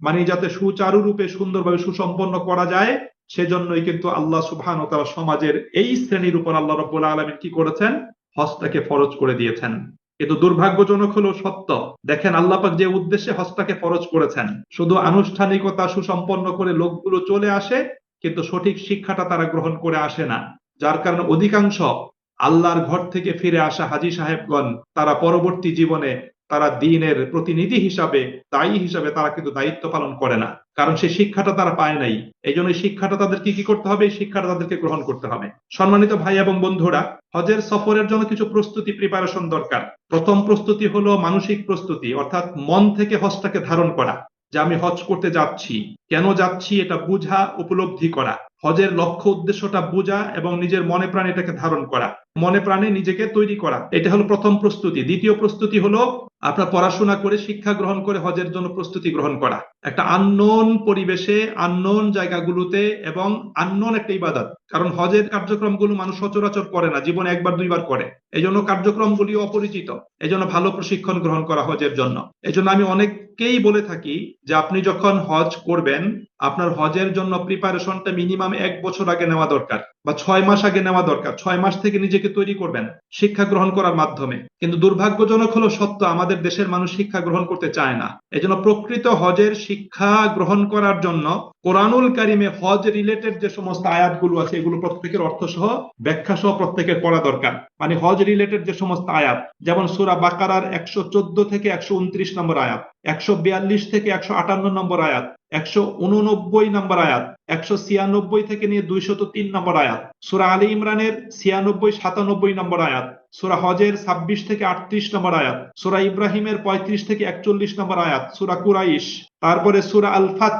মানে যাতে সুচারুরূপে সুন্দরভাবে সুসম্পন্ন করা যায়, সেজন্যই কিন্তু আল্লাহ সুবহানাহু ওয়া তাআলা সমাজের এই শ্রেণীর উপর আল্লাহ রাব্বুল আলামিন কি করেছেন? হজটাকে ফরজ করে দিয়েছেন। কিন্তু দুর্ভাগ্যজনক হলো সত্য, দেখেন আল্লাহ পাক যে উদ্দেশ্যে হজটাকে ফরজ করেছেন, শুধু আনুষ্ঠানিকতা সুসম্পন্ন করে লোকগুলো চলে আসে, কিন্তু সঠিক শিক্ষাটা তারা গ্রহণ করে আসে না। যার কারণে অধিকাংশ আল্লাহর ঘর থেকে ফিরে আসা হাজী সাহেবগণ তারা পরবর্তী জীবনে তারা দ্বীনের প্রতিনিধি হিসাবে, দায়ী হিসাবে তারা কিন্তু দায়িত্ব পালন করে না। কারণ সেই শিক্ষাটা তারা পায় নাই। এই জন্য শিক্ষাটা তাদেরকে কি করতে হবে? এই শিক্ষাটা তাদেরকে গ্রহণ করতে হবে। সম্মানিত ভাই এবং বন্ধুরা, হজের সফরের জন্য কিছু প্রস্তুতি, প্রিপারেশন দরকার। প্রথম প্রস্তুতি হলো মানসিক প্রস্তুতি, অর্থাৎ মন থেকে হজটাকে ধারণ করা, যে আমি হজ করতে যাচ্ছি, কেন যাচ্ছি এটা বুঝা, উপলব্ধি করা, হজের লক্ষ্য উদ্দেশ্যটা বোঝা এবং নিজের মনে প্রাণে এটাকে ধারণ করা, মনে প্রাণে নিজেকে তৈরি করা। এটা হলো প্রথম প্রস্তুতি। দ্বিতীয় প্রস্তুতি হলো আপনার পড়াশোনা করে, শিক্ষা গ্রহণ করে হজের জন্য প্রস্তুতি গ্রহণ করা। একটা আননোন পরিবেশে, আননোন জায়গাগুলোতে এবং আননোন একটা ইবাদত। কারণ হজের কার্যক্রমগুলো মানুষ সচরাচর করে না, জীবনে একবার দুইবার করে। এই জন্য কার্যক্রমগুলি অপরিচিত। এই জন্য ভালো প্রশিক্ষণ গ্রহণ করা হজের জন্য। এই জন্য আমি অনেককেই বলে থাকি যে আপনি যখন হজ করবেন, আপনার হজের জন্য প্রিপারেশনটা মিনিমাম 1 বছর আগে নেওয়া দরকার বা 6 মাস আগে নেওয়া দরকার। 6 মাস থেকে নিজেকে তৈরি করবেন শিক্ষা গ্রহণ করার মাধ্যমে। কিন্তু দুর্ভাগ্যজনক হলো সত্য, আমাদের দেশের মানুষ শিক্ষা গ্রহণ করতে চায় না। এজন্য প্রকৃত হজের শিক্ষা গ্রহণ করার জন্য কোরআনুল কারিমে হজ রিলেটেড যে সমস্ত আয়াতগুলো আছে, এগুলো প্রত্যেকের অর্থ সহ, ব্যাখ্যা সহ প্রত্যেকের পড়া দরকার। মানে হজ রিলেটেড যে সমস্ত আয়াত, যেমন সূরা বাকারার 114 থেকে 129 নম্বর আয়াত, 142 থেকে 158 নম্বর আয়াত, 189 নম্বর আয়াত, 196 থেকে নিয়ে 203 নম্বর আয়াত, সূরা আলী ইমরানের 96, 97 নম্বর আয়াত, সূরা হজের 26 থেকে 38 নম্বর আয়াত, সূরা ইব্রাহিমের 35 থেকে 41 নম্বর আয়াত, সূরা কুরাইশ, তারপরে সূরা আল ফাত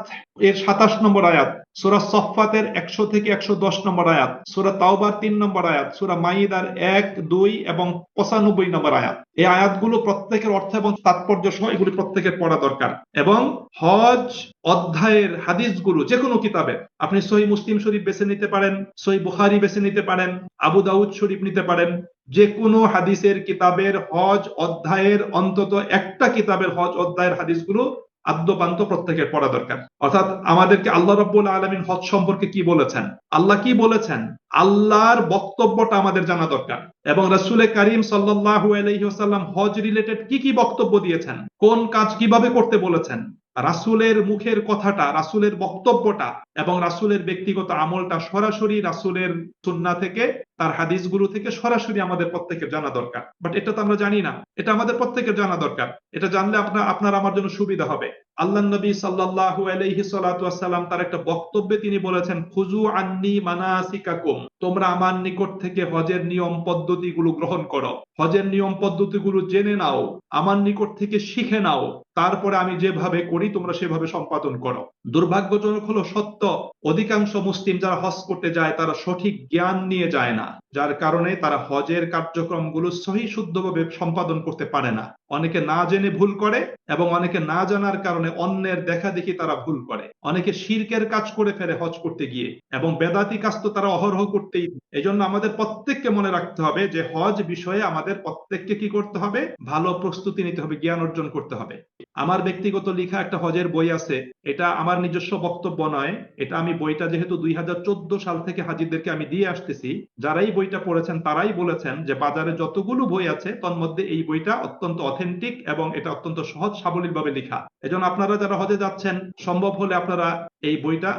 এর 27 নম্বর আয়াত, সূরা সফফাতের 100 থেকে 110 নম্বর আয়াত, সূরা তাওবার 3 নম্বর আয়াত, সূরা মাইদার 1, 2 এবং 95 নম্বর আয়াত। এই আয়াতগুলো প্রত্যেকের অর্থ এবং তাৎপর্য সহ এগুলি প্রত্যেকের পড়া দরকার। এবং হজ অধ্যায়ের হাদিসগুলো যে কোনো কিতাবে, আপনি সহিহ মুসলিম শরীফ বেছে নিতে পারেন, সহিহ বুখারী বেছে নিতে পারেন, আবু দাউদ শরীফ নিতে পারেন, যে কোনো হাদিসের কিতাবের হজ অধ্যায়ের অন্তত একটা কিতাবের হজ অধ্যায়ের হাদিসগুলো আদ্যপান্ত প্রত্যেকের পড়া দরকার। অর্থাৎ আমাদেরকে আল্লাহ রাব্বুল আলামিন হজ সম্পর্কে কি বলেছেন, আল্লাহ কি বলেছেন, আল্লাহর বক্তব্যটা আমাদের জানা দরকার। এবং রাসূল করিম সাল্লাল্লাহু আলাইহি ওয়াসাল্লাম হজ রিলেটেড কি কি বক্তব্য দিয়েছেন, কোন কাজ কিভাবে করতে বলেছেন, রাসূলের মুখের কথাটা, রাসূলের বক্তব্যটা এবং রাসূলের ব্যক্তিগত আমলটা সরাসরি রাসূলের সুন্নাহ থেকে, তার হাদিসগুলো থেকে সরাসরি আমাদের প্রত্যেকের জানা দরকার। বাট এটা তো আমরা জানি না, এটা আমাদের প্রত্যেকের জানা দরকার। এটা জানলে আপনার আমার জন্য সুবিধা হবে। আল্লাহ নবী সাল্লাল্লাহু আলাইহি সাল্লাতু ওয়াসসালাম তার একটা বক্তব্যে তিনি বলেছেন, খুযু আন্নি মানাসিকাকুম, তোমরা আমার নিকট থেকে হজের নিয়ম পদ্ধতিগুলো গ্রহণ করো, হজের নিয়ম পদ্ধতিগুলো জেনে নাও, আমার নিকট থেকে শিখে নাও, তারপরে আমি যেভাবে করি তোমরা সেভাবে সম্পাদন করো। দুর্ভাগ্যজনক হলো সত্য, অধিকাংশ মুসলিম যারা হজ করতে যায় তারা সঠিক জ্ঞান নিয়ে যায় না, যার কারণে তারা হজের কার্যক্রমগুলো সহি শুদ্ধভাবে সম্পাদন করতে পারে না। অনেকে না জেনে ভুল করে এবং অনেকে না জানার কারণে অন্যের দেখা দেখি তারা ভুল করে। অনেকে শিরকের কাজ করে ফেলে হজ করতে গিয়ে, এবং বেদাতি কাজ তো তারা অহরহ করতেই। এই জন্য আমাদের প্রত্যেককে মনে রাখতে হবে যে হজ বিষয়ে আমাদের প্রত্যেককে কি করতে হবে, ভালো প্রস্তুতি নিতে হবে, জ্ঞান অর্জন করতে হবে। আমার ব্যক্তিগত লেখা একটা হজের বই আছে, এটা আমার নিজস্ব বক্তব্য নয়, এটা আমি বইটা যেহেতু 2014 সাল থেকে হাজিদেরকে আমি দিয়ে আসতেছি, যারাই বইটা পড়েছেন তারাই বলেছেন যে বাজারে যতগুলো বই আছে তার মধ্যে এই বইটা অত্যন্ত অথেন্টিক এবং এটা অত্যন্ত সহজ সাবলীল ভাবে লেখা। এজন্য আপনারা যারা হজে যাচ্ছেন সম্ভব হলে আপনারা এই বইটা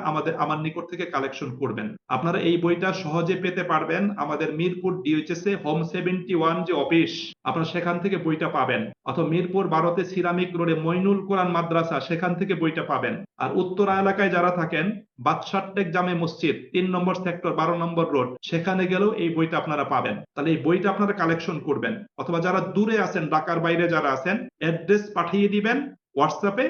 আমার নিকট থেকে কালেকশন করবেন। আপনারা এই বইটা সহজে পেতে পারবেন আমাদের মিরপুর ডিএইচএস এ হোম 71 যে অফিস, আপনারা সেখান থেকে বইটা পাবেন, অথবা মিরপুর 12 সিরামিক রোডে মইনুল কোরআন মাদ্রাসা, সেখান থেকে বইটা পাবেন। আর উত্তরা এলাকায় যারা থাকেন, বাদশাহটেক জামে মসজিদ 3 নম্বর সেক্টর 12 নম্বর রোড, সেখানে গেলেও এই বইটা আপনারা পাবেন। তাহলে এই বইটা আপনারা কালেকশন করবেন, অথবা যারা দূরে আছেন, ঢাকার বাইরে যারা আছেন, অ্যাড্রেস পাঠিয়ে দিবেন হোয়াটসঅ্যাপে,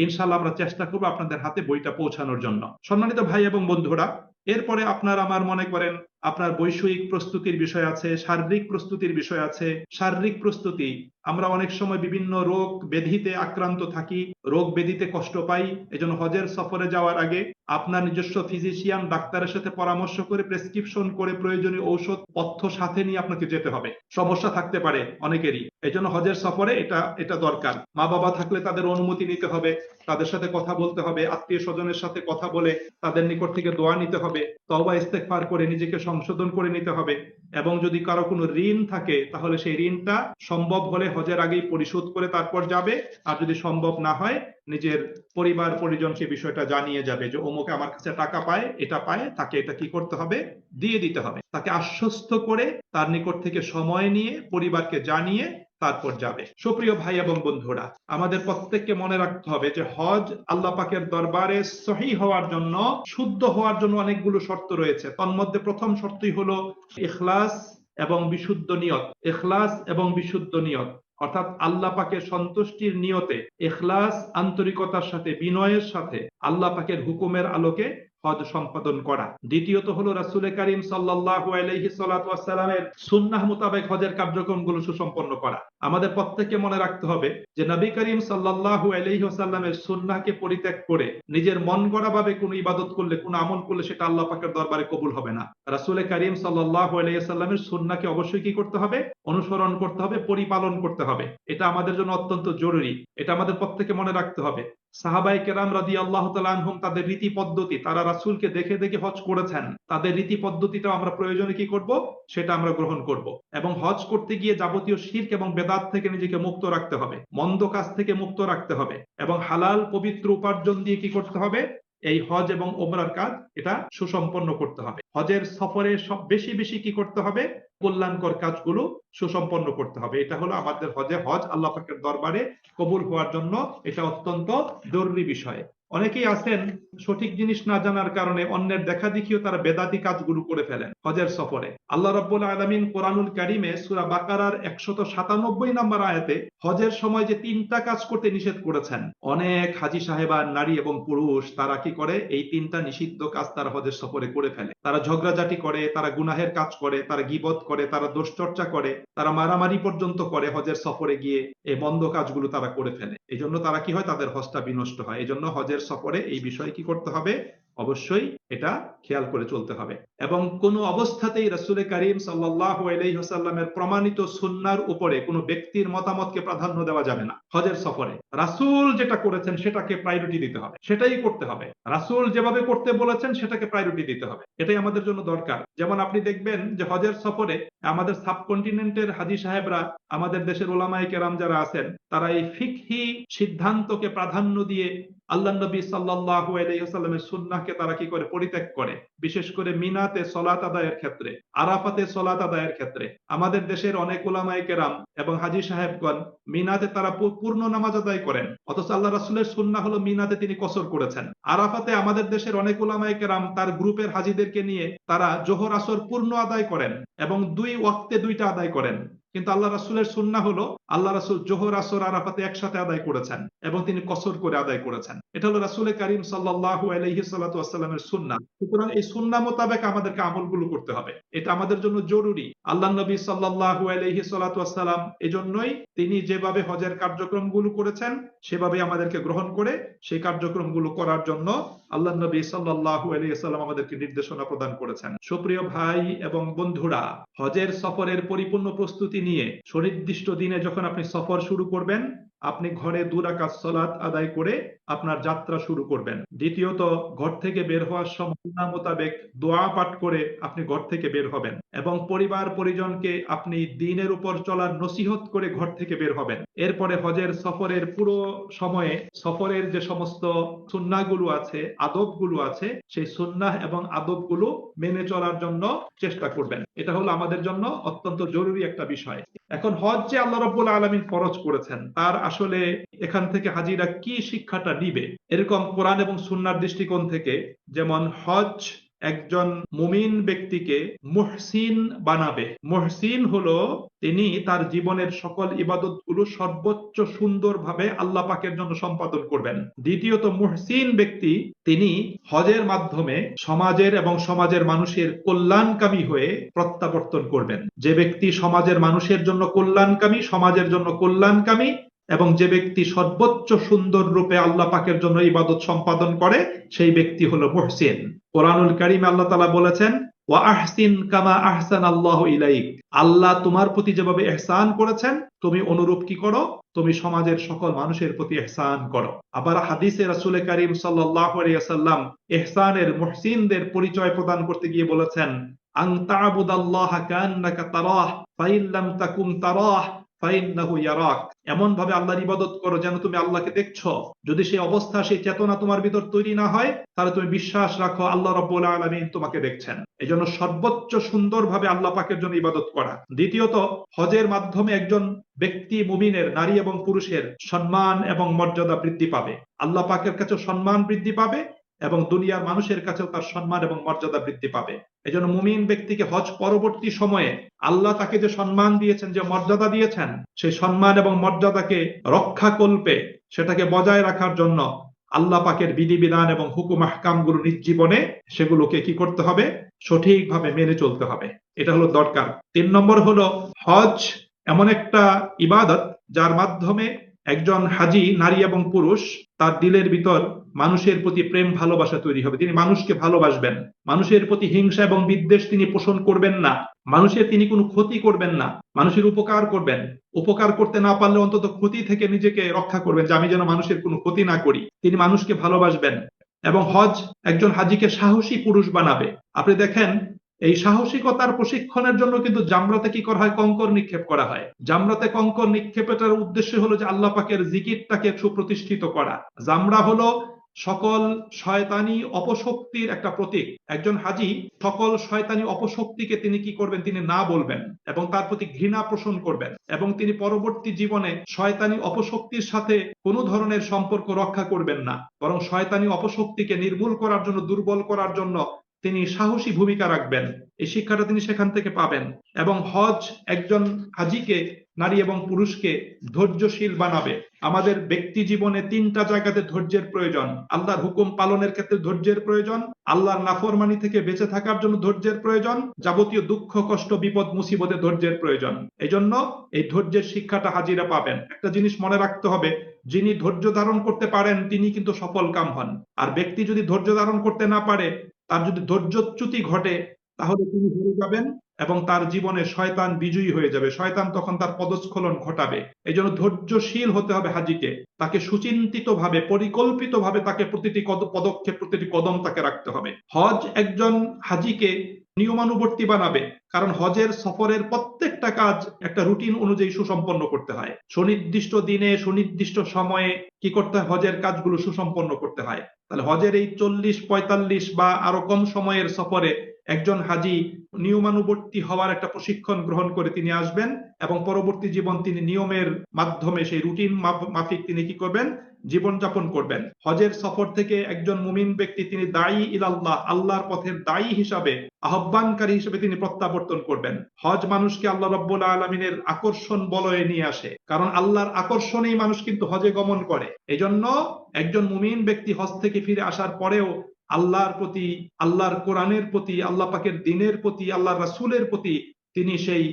ইনশাআল্লাহ আমরা চেষ্টা করবো আপনাদের হাতে বইটা পৌঁছানোর জন্য। সম্মানিত ভাই এবং বন্ধুরা, এরপরে আপনার আমার মনে করেন আপনার বৈষয়িক প্রস্তুতির বিষয় আছে, শারীরিক প্রস্তুতির বিষয় আছে। শারীরিক প্রস্তুতি, আমরা অনেক সময় বিভিন্ন রোগ ব্যাধিতে আক্রান্ত থাকি, রোগ ব্যাধিতে কষ্ট পাই। এজন্য হজের সফরে যাওয়ার আগে আপনার নিজস্ব ফিজিশিয়ান ডাক্তারের সাথে পরামর্শ করে প্রেসক্রিপশন করে প্রয়োজনীয় ঔষধ পথ্য সাথে নিয়ে আপনাকে যেতে হবে। সমস্যা থাকতে পারে অনেকেরই, এজন্য হজের সফরে এটা দরকার। মা বাবা থাকলে তাদের অনুমতি নিতে হবে, তাদের সাথে কথা বলতে হবে, আত্মীয় স্বজনের সাথে কথা বলে তাদের নিকট থেকে দোয়া নিতে হবে, তওবা ইস্তেগফার করে নিজেকে সংশোধন করে নিতে হবে। এবং যদি কারো কোনো ঋণ থাকে তাহলে সেই ঋণটা সম্ভব হলে হজের আগেই পরিশোধ করে তারপর যাবে। আর যদি সম্ভব না হয়, নিজের পরিবার পরিজনকে বিষয়টা জানিয়ে যাবে যে অমুকে আমার কাছে টাকা পায়, এটা পায়, তাকে এটা কি করতে হবে, দিয়ে দিতে হবে। তাকে আশ্বস্ত করে তার নিকট থেকে সময় নিয়ে পরিবারকে জানিয়ে তারপর যাবে। সুপ্রিয় ভাই এবং বন্ধুরা, আমাদের প্রত্যেককে মনে রাখতে হবে যে হজ আল্লাহ পাকের দরবারে সহি হওয়ার জন্য, শুদ্ধ হওয়ার জন্য অনেকগুলো শর্ত রয়েছে। তন্মধ্যে প্রথম শর্তই হলো ইখলাস এবং বিশুদ্ধ নিয়ত। ইখলাস এবং বিশুদ্ধ নিয়ত অর্থাৎ আল্লাহ পাকের সন্তুষ্টির নিয়তে ইখলাস, আন্তরিকতার সাথে, বিনয়ের সাথে আল্লাহ পাকের হুকুমের আলোকে হজ সম্পাদন করা। দ্বিতীয়ত হলো রাসূল করিম সাল্লাল্লাহু আলাইহি সাল্লামের সুন্নাহ মোতাবেক হজের কার্যক্রমগুলো সুসম্পন্ন করা। আমাদের প্রত্যেককে মনে রাখতে হবে যে নবী করিম সাল্লাল্লাহু আলাইহি ওয়াসাল্লামের সুন্নাহকে পরিত্যাগ করে নিজের মন গড়া ভাবে কোনো ইবাদত করলে, কোনো আমল করলে সেটা আল্লাহ পাকের দরবারে কবুল হবে না। রাসূল করিম সাল্লাল্লাহু আলাইহি ওয়াসাল্লামের সুন্নাহকে অবশ্যই কি করতে হবে, অনুসরণ করতে হবে, পরিপালন করতে হবে। এটা আমাদের জন্য অত্যন্ত জরুরি, এটা আমাদের প্রত্যেককে মনে রাখতে হবে। সাহাবায়ে কেরাম রাদিয়াল্লাহু তাআলা আনহুম, তাদের রীতি পদ্ধতি, তারা রাসূলকে দেখে দেখে হজ করেছেন, তাদের রীতি পদ্ধতিটা আমরা প্রয়োজনে কি করব, সেটা আমরা গ্রহণ করব। এবং হজ করতে গিয়ে যাবতীয় শিরক এবং বেদাত থেকে নিজেকে মুক্ত রাখতে হবে, মন্দ কাজ থেকে মুক্ত রাখতে হবে, এবং হালাল পবিত্র উপার্জন দিয়ে কি করতে হবে, এই হজ এবং ওমরার কাজ এটা সুসম্পন্ন করতে হবে। হজের সফরে সব বেশি বেশি কি করতে হবে, কল্যাণকর কাজগুলো সুসম্পন্ন করতে হবে। এটা হলো আমাদের হজ আল্লাহ পাকের দরবারে কবুল হওয়ার জন্য এটা অত্যন্ত জরুরি বিষয়। অনেকেই আছেন সঠিক জিনিস না জানার কারণে অন্যের দেখা দেখিও তারা বেদাতি কাজগুলো করে ফেলেন হজের সফরে। আল্লাহ রাব্বুল আলামিন কোরআনুল কারীমে সূরা বাকারার 197 নম্বর আয়াতে হজের সময় যে 3টা কাজ করতে নিষেধ করেছেন, অনেক হাজী সাহেবান, নারী এবং পুরুষ, তারা কি করে, এই 3টা নিষিদ্ধ কাজ তারা হজের সফরে করে ফেলে। তারা ঝগড়াঝাটি করে, তারা গুনাহের কাজ করে, তারা গীবত করে, তারা দোষচর্চা করে, তারা মারামারি পর্যন্ত করে হজের সফরে গিয়ে। এই মন্দ কাজগুলো তারা করে ফেলে, এই জন্য তারা কি হয়, তাদের হজটা বিনষ্ট হয়। এই জন্য হজের সফরে এই বিষয়ে কি করতে হবে, অবশ্যই এটা খেয়াল করে চলতে হবে। এবং কোনো অবস্থাতেই রাসূল করিম সাল্লাল্লাহু আলাইহি ওয়াসাল্লামের প্রমাণিত সুন্নাহর উপরে কোনো ব্যক্তির মতামতকে প্রাধান্য দেওয়া যাবে না। হজের সফরে রাসূল যেটা করেছেন সেটাকে প্রায়োরিটি দিতে হবে, সেটাই করতে হবে। রাসূল যেভাবে করতে বলেছেন সেটাকে প্রায়োরিটি দিতে হবে, এটাই আমাদের জন্য দরকার। যেমন আপনি দেখবেন যে হজের সফরে আমাদের সাবকন্টিনেন্টের হাজী সাহেবরা, আমাদের দেশের ওলামায়ে কেরাম যারা আছেন, তারা এই ফিকহি সিদ্ধান্তকে প্রাধান্য দিয়ে আল্লাহ নবী সাল্লাল্লাহু আলাইহি ওয়াসাল্লামের সুন্নাহকে তারা কি করে পরিত্যাগ করে। বিশেষ করে মিনাতে সলাত আদায়ের ক্ষেত্রে, আরাফাতে সলাত আদায়ের ক্ষেত্রে আমাদের দেশের অনেক উলামায়ে কেরাম এবং হাজী সাহেবগণ মিনাতে তারা পূর্ণ নামাজ আদায় করেন, অথচ আল্লাহ রাসূলের সুন্নাহ হলো মিনাতে তিনি কসর করেছেন। আরাফাতে আমাদের দেশের অনেক উলামায়ে কেরাম তার গ্রুপের হাজীদেরকে নিয়ে তারা জোহর আসর পূর্ণ আদায় করেন এবং 2 ওয়াক্তে 2টা আদায় করেন। কিন্তু আল্লাহ রাসূলের সুন্নাহ হলো আল্লাহ রাসূল জোহর আসর আরাফাতে একসাথে আদায় করেছেন এবং তিনি কসর করে আদায় করেছেন। এটা হলো রাসূল করিম সাল্লাল্লাহু আলাইহি সাল্লাতু ওয়াসাল্লামের সুন্নাহ। সুতরাং এই সুন্নাহ মোতাবেক আমাদেরকে আমলগুলো করতে হবে, এটা আমাদের জন্য জরুরি। আল্লাহ নবী সাল্লাল্লাহু আলাইহি সাল্লাতু ওয়াসাল্লাম এজন্যই তিনি যেভাবে হজের কার্যক্রমগুলো করেছেন সেভাবে আমাদেরকে গ্রহণ করে সেই কার্যক্রমগুলো করার জন্য আল্লাহ নবী সাল্লাল্লাহু আলাইহি ওয়াসাল্লাম আমাদেরকে নির্দেশনা প্রদান করেছেন। সুপ্রিয় ভাই এবং বন্ধুরা, হজের সফরের পরিপূর্ণ প্রস্তুতি নিয়ে সুনির্দিষ্ট দিনে যখন আপনি সফর শুরু করবেন, আপনি ঘরে 2 রাকাত সালাত আদায় করে আপনার যাত্রা শুরু করবেন। দ্বিতীয়ত, ঘর থেকে বের হওয়ার সময় সুন্নাহ মোতাবেক দোয়া পাঠ করে আপনি ঘর থেকে বের হবেন এবং পরিবার পরিজনকে আপনি দ্বীনের উপর চলার নসিহত করে ঘর থেকে বের হবেন। এরপরে হজের সফরের পুরো সময়ে সফরের যে সমস্ত সুন্নাহগুলো আছে, আদবগুলো আছে, সেই সুন্নাহ এবং আদবগুলো মেনে চলার জন্য চেষ্টা করবেন। এটা হলো আমাদের জন্য অত্যন্ত জরুরি একটা বিষয়। এখন হজ যে আল্লাহ রাব্বুল আলামিন ফরজ করেছেন, তার আসলে এখান থেকে হাজীরা কি শিক্ষাটা নিবে, এরকম কোরআন এবং সুন্নাহর দৃষ্টিকোণ থেকে, যেমন হজ একজন মুমিন ব্যক্তিকে মুহসিন বানাবে। মুহসিন হলো তিনি তার জীবনের সকল ইবাদতগুলো সর্বোচ্চ সুন্দরভাবে আল্লাহ পাকের জন্য সম্পাদন করবেন। দ্বিতীয়ত, মুহসিন ব্যক্তি তিনি হজের মাধ্যমে সমাজের এবং সমাজের মানুষের কল্যাণকামী হয়ে প্রত্যাবর্তন করবেন। যে ব্যক্তি সমাজের মানুষের জন্য কল্যাণকামী, সমাজের জন্য কল্যাণকামী এবং যে ব্যক্তি সর্বোচ্চ সুন্দর রূপে আল্লাহ পাকের জন্য ইবাদত সম্পাদন করে, সেই ব্যক্তি হলো মুহসিন। কোরআনুল কারীমে আল্লাহ তাআলা বলেছেন, ওয়া আহসিন কামা আহসানাল্লাহু ইলাইক, আল্লাহ তোমার প্রতি যেভাবে ইহসান করেছেন তুমি অনুরূপ কি করো, তুমি সমাজের সকল মানুষের প্রতি ইহসান করো। আবার হাদিসে রাসূল করিম সাল্লাল্লাহু আলাইহি ওয়াসাল্লাম ইহসানের, মুহসিনদের পরিচয় প্রদান করতে গিয়ে বলেছেন, আন তা'বুদাল্লাহা কান্নাকা তারাহ ফাইন লাম তাকুন তারাহ ফাইন্নাহু ইয়ারাক, এমন ভাবে আল্লাহর ইবাদত করো যেন তুমি আল্লাহকে দেখছো। যদি সেই অবস্থা, সেই চেতনা তোমার ভিতর তৈরি না হয়, তাহলে তুমি বিশ্বাস রাখো আল্লাহ রাব্বুল আলামিন তোমাকে দেখছেন। এজন্য সর্বোচ্চ সুন্দরভাবে আল্লাহ পাকের জন্য ইবাদত করা। দ্বিতীয়ত, হজের মাধ্যমে একজন ব্যক্তি, মুমিনের, নারী এবং পুরুষের সম্মান এবং মর্যাদা বৃদ্ধি পাবে। আল্লাহ পাকের কাছে সম্মান বৃদ্ধি পাবে এবং দুনিয়ার মানুষের কাছেও তার সম্মান এবং মর্যাদা বৃদ্ধি পাবে। এজন্য মুমিন ব্যক্তিকে হজ পরবর্তী সময়ে আল্লাহ তাকে যে সম্মান দিয়েছেন, যে মর্যাদা দিয়েছেন, সেই সম্মান এবং মর্যাদাকে রক্ষা কল্পে সেটাকে বজায় রাখার জন্য আল্লাহ পাকের বিধিবিধান এবং হুকুম আহকামগুলো নিজ জীবনে সেগুলোকে কি করতে হবে, সঠিকভাবে মেনে চলতে হবে। এটা হলো দরকার। 3 নম্বর হলো, হজ এমন একটা ইবাদত যার মাধ্যমে একজন হাজী, নারী এবং পুরুষ, তার দিলের ভিতর মানুষের প্রতি প্রেম ভালোবাসা তৈরি হবে। তিনি মানুষকে ভালোবাসবেন, মানুষের প্রতি হিংসা এবং বিদ্বেষ তিনি পোষণ করবেন না, মানুষের তিনি কোনো ক্ষতি করবেন না, মানুষের উপকার করবেন। উপকার করতে না পারলে অন্তত ক্ষতি থেকে নিজেকে রক্ষা করবেন, যে আমি যেন মানুষের কোনো ক্ষতি না করি। তিনি মানুষকে ভালোবাসবেন এবং হজ একজন হাজীকে সাহসী পুরুষ বানাবে। আপনি দেখেন, এই সাহসিকতার প্রশিক্ষণের জন্য কিন্তু জামরাতে কি করা হয়, কঙ্কর নিক্ষেপ করা হয়। জামরাতে কঙ্কর নিক্ষেপের উদ্দেশ্য হলো যে আল্লাহ পাকের জিকিরটাকে সুপ্রতিষ্ঠিত করা। জামরা হলো সকল শয়তানি অপশক্তির একটা প্রতীক। একজন হাজী সকল শয়তানি অপশক্তিকে তিনি কি করবেন, তিনি না বলবেন এবং তার প্রতি ঘৃণা পোষণ করবেন এবং তিনি পরবর্তী জীবনে শয়তানি অপশক্তির সাথে কোনো ধরনের সম্পর্ক রক্ষা করবেন না, বরং শয়তানি অপশক্তিকে নির্মূল করার জন্য, দুর্বল করার জন্য তিনি সাহসী ভূমিকা রাখবেন। এই শিক্ষাটা তিনি সেখান থেকে পাবেন। এবং হজ একজন হাজীকে, নারী এবং পুরুষকে ধৈর্যশীল বানাবে। আমাদের ব্যক্তি জীবনে 3টা জায়গাতে ধৈর্যের প্রয়োজন। আল্লাহর হুকুম পালনের ক্ষেত্রে ধৈর্যের প্রয়োজন, আল্লাহর নাফরমানি থেকে বেঁচে থাকার জন্য ধৈর্যের প্রয়োজন, যাবতীয় দুঃখ, কষ্ট, বিপদ, মুসিবতে ধৈর্যের প্রয়োজন। এই জন্য এই ধৈর্যের শিক্ষাটা হাজীরা পাবেন। একটা জিনিস মনে রাখতে হবে, যিনি ধৈর্য ধারণ করতে পারেন তিনি কিন্তু সফল কাম হন। আর ব্যক্তি যদি ধৈর্য ধারণ করতে না পারে, তার যদি ধৈর্যচ্যুতি ঘটে, তাহলে তিনি হেরে যাবেন এবং তার জীবনে শয়তান বিজয়ী হয়ে যাবে। শয়তান তখন তার পদস্খলন ঘটাবে। এই জন্য ধৈর্যশীল হতে হবে হাজিকে। তাকে সুচিন্তিত ভাবে, পরিকল্পিত ভাবে তাকে প্রতিটি পদক্ষেপ, প্রতিটি কদম তাকে রাখতে হবে। হজ একজন হাজিকে নিয়মানুবর্তী বানাবে, কারণ হজের সফরের প্রত্যেকটা কাজ একটা রুটিন অনুযায়ী সুসম্পন্ন করতে হয়। সুনির্দিষ্ট দিনে সুনির্দিষ্ট সময়ে কি করতে হয়, হজের কাজগুলো সুসম্পন্ন করতে হয়। তাহলে হজের এই 40-45 বা আরো কম সময়ের সফরে একজন হাজি নিয়মানুবর্তী হওয়ার একটা প্রশিক্ষণ গ্রহণ করে তিনি আসবেন এবং পরবর্তী জীবন তিনি নিয়মের মাধ্যমে সেই রুটিন মাফিক তিনি কি করবেন, জীবনযাপন করবেন। হজের সফর থেকে একজন মুমিন ব্যক্তি তিনি দায়ী ইলাল্লাহ, আল্লাহর পথের দায়ী হিসাবে, আহ্বানকারী হিসেবে তিনি প্রত্যাবর্তন করবেন। হজ মানুষকে আল্লাহ রাব্বুল আলামিনের আকর্ষণ বলয়ে নিয়ে আসে, কারণ আল্লাহর আকর্ষণেই মানুষ কিন্তু হজে গমন করে। এজন্য একজন মুমিন ব্যক্তি হজ থেকে ফিরে আসার পরেও আল্লাহর প্রতি, আল্লাহর কোরআনের প্রতি, আল্লাহ পাকের দ্বীনের প্রতি, আল্লাহর রাসূলের প্রতি তিনি সেই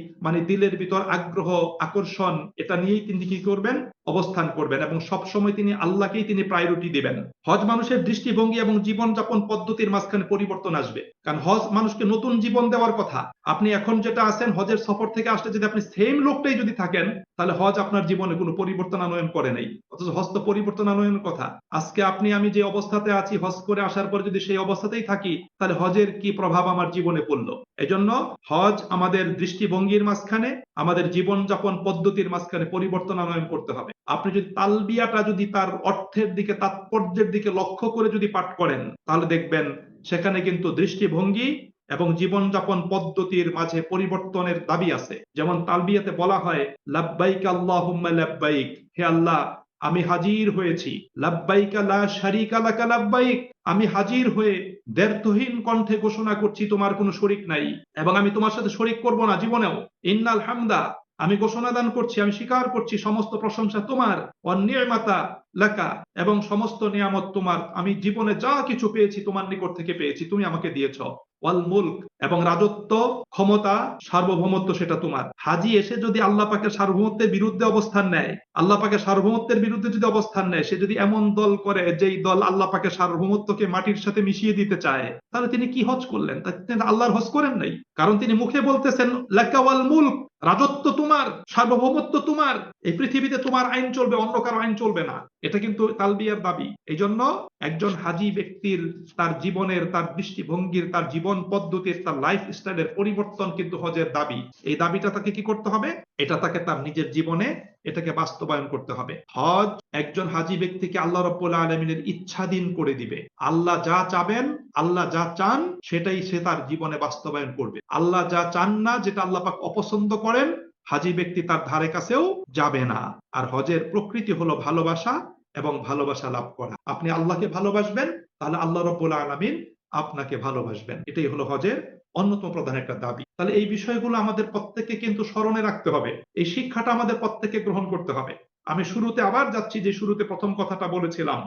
দিলের ভিতর আগ্রহ, আকর্ষণ এটা নিয়েই তিনি কি করবেন, অবস্থান করবেন এবং সব সময় তিনি আল্লাহকেই তিনি প্রায়োরিটি দিবেন। হজ মানুষের দৃষ্টিভঙ্গি এবং জীবনযাপন পদ্ধতির মাঝখানে পরিবর্তন আসবে, কারণ হজ মানুষকে নতুন জীবন দেওয়ার কথা। আপনি এখন যেটা আছেন, হজের সফর থেকে আসলে যদি আপনি সেম লোকটাই যদি থাকেন, তাহলে হজ আপনার জীবনে কোনো পরিবর্তন আনয়ন করে নাই। অথচ হজ তো পরিবর্তন আনয়নের কথা। আজকে আপনি আমি যে অবস্থাতে আছি, হজ করে আসার পর যদি সেই অবস্থাতেই থাকি, তাহলে হজের কি প্রভাব আমার জীবনে পড়লো। এজন্য হজ আমাদের দৃষ্টিভঙ্গির মাঝখানে, আমাদের জীবনযাপন পদ্ধতির মাঝখানে পরিবর্তন আনয়ন করতে হবে। আপনি যদি তালবিয়াটা যদি তার অর্থের দিকে, তাৎপর্যের দিকে লক্ষ্য করে যদি পাঠ করেন, তাহলে দেখবেন সেখানে কিন্তু দৃষ্টিভঙ্গি এবং জীবনযাপন পদ্ধতির মাঝে পরিবর্তনের দাবি আছে। যেমন তালবিয়াতে বলা হয়, লাব্বাইক আল্লাহুম্মা লাব্বাইক, হে আল্লাহ আমি হাজির হয়েছি। লাব্বাইকা লা শারীকা লাকা লাব্বাইক, আমি হাজির হয়ে দ্ব্যর্থহীন কণ্ঠে ঘোষণা করছি তোমার কোনো শরীক নাই এবং আমি তোমার সাথে শরীক করব না জীবনেও। ইন্নাল হামদা, আমি ঘোষণা দান করছি, আমি স্বীকার করছি সমস্ত প্রশংসা তোমার। ওয়ান-নি'মাতা লাকা, এবং সমস্ত নিয়ামত তোমার। আমি জীবনে যা কিছু পেয়েছি তোমার নিকট থেকে পেয়েছি, তুমি আমাকে দিয়েছো। ওয়াল মুলক, এবং রাজত্ব, ক্ষমতা, সার্বভৌমত্ব সেটা তোমার। হাজি এসে যদি আল্লাহ পাকের সার্বভৌমত্বের বিরুদ্ধে অবস্থান নেয়, আল্লাহ পাকের সার্বভৌমত্বের বিরুদ্ধে যদি অবস্থান নেয়, সে যদি এমন দল করে যেই দল আল্লাহ পাকের সার্বভৌমত্বকে মাটির সাথে মিশিয়ে দিতে চায়, তাহলে তিনি কি হজ করলেন? তিনি আল্লাহর হজ করেন নাই। কারণ তিনি মুখে বলতেছেন লাকা ওয়াল মুলক, রাজত্ব তোমার, সার্বভৌমত্ব তোমার, এই পৃথিবীতে তোমার আইন চলবে, অন্য কারো আইন চলবে না। এটা কিন্তু তালবিয়ার দাবি। এই জন্য একজন হাজি ব্যক্তির তার জীবনের, তার দৃষ্টিভঙ্গির, তার জীবন পদ্ধতির, তার লাইফ স্টাইলের পরিবর্তন কিন্তু হজের দাবি। এই দাবিটা তাকে কি করতে হবে? এটা তাকে তার নিজের জীবনে এটাকে বাস্তবায়ন করতে হবে। হজ একজন হাজি ব্যক্তিকে আল্লাহ রাব্বুল আলামিনের ইচ্ছাধীন করে দিবে। আল্লাহ যা চাবেন, আল্লাহ যা চান সেটাই সে তার জীবনে বাস্তবায়ন করবে। আল্লাহ যা চান না, যেটা আল্লাহ পাক অপছন্দ করেন, হাজি ব্যক্তি তার ধারে কাছেও যাবে না। আর হজের প্রকৃতি হলো ভালোবাসা এবং ভালোবাসা লাভ করা। আপনি আল্লাহকে ভালোবাসবেন, তাহলে আল্লাহ রাব্বুল আলামিন আপনাকে ভালোবাসবেন। এটাই হলো হজের অন্যতম প্রধান একটা দাবি। তাহলে এই বিষয়গুলো আমাদের প্রত্যেককে কিন্তু স্মরণে রাখতে হবে। এই শিক্ষাটা আমাদের প্রত্যেককে গ্রহণ করতে হবে। আমি শুরুতে আবার যাচ্ছি, যে শুরুতে প্রথম কথাটা বলেছিলাম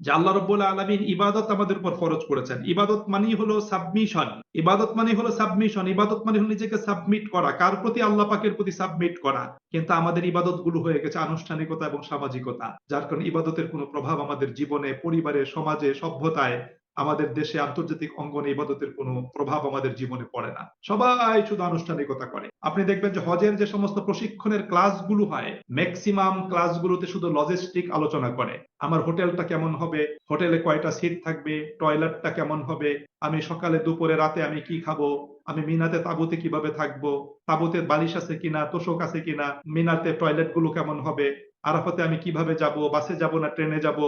যে আল্লাহ রাব্বুল আলামিন ইবাদত আমাদের উপর ফরজ করেছেন। ইবাদত মানেই হলো সাবমিশন। ইবাদত মানেই হলো সাবমিশন। ইবাদত মানে হলো নিজেকে সাবমিট করা। কার প্রতি? আল্লাহ পাকের প্রতি সাবমিট করা। কিন্তু আমাদের ইবাদত গুলো হয়ে গেছে আনুষ্ঠানিকতা এবং সামাজিকতা, যার কারণে ইবাদতের কোনো প্রভাব আমাদের জীবনে, পরিবারে, সমাজে, সভ্যতায়, আমাদের দেশে, আন্তর্জাতিক অঙ্গনে ইবাদতের কোনো প্রভাব আমাদের জীবনে পড়ে না। সবাই শুধু আনুষ্ঠানিকতা করে। আপনি দেখবেন যে হজের যে সমস্ত প্রশিক্ষণের ক্লাসগুলো হয়, ম্যাক্সিমাম ক্লাসগুলোতে শুধু লজিস্টিক আলোচনা করে। আমার হোটেলটা কেমন হবে, হোটেলে কয়টা সিট থাকবে, টয়লেটটা কেমন হবে, আমি সকালে দুপুরে রাতে আমি কি খাবো, আমি মিনাতে তাঁবুতে কিভাবে থাকবো, তাঁবুতে বালিশ আছে কিনা, তোশক আছে কিনা, মিনাতে টয়লেট গুলো কেমন হবে, আরাফাতে আমি কিভাবে যাব, বাসে যাব না ট্রেনে যাব,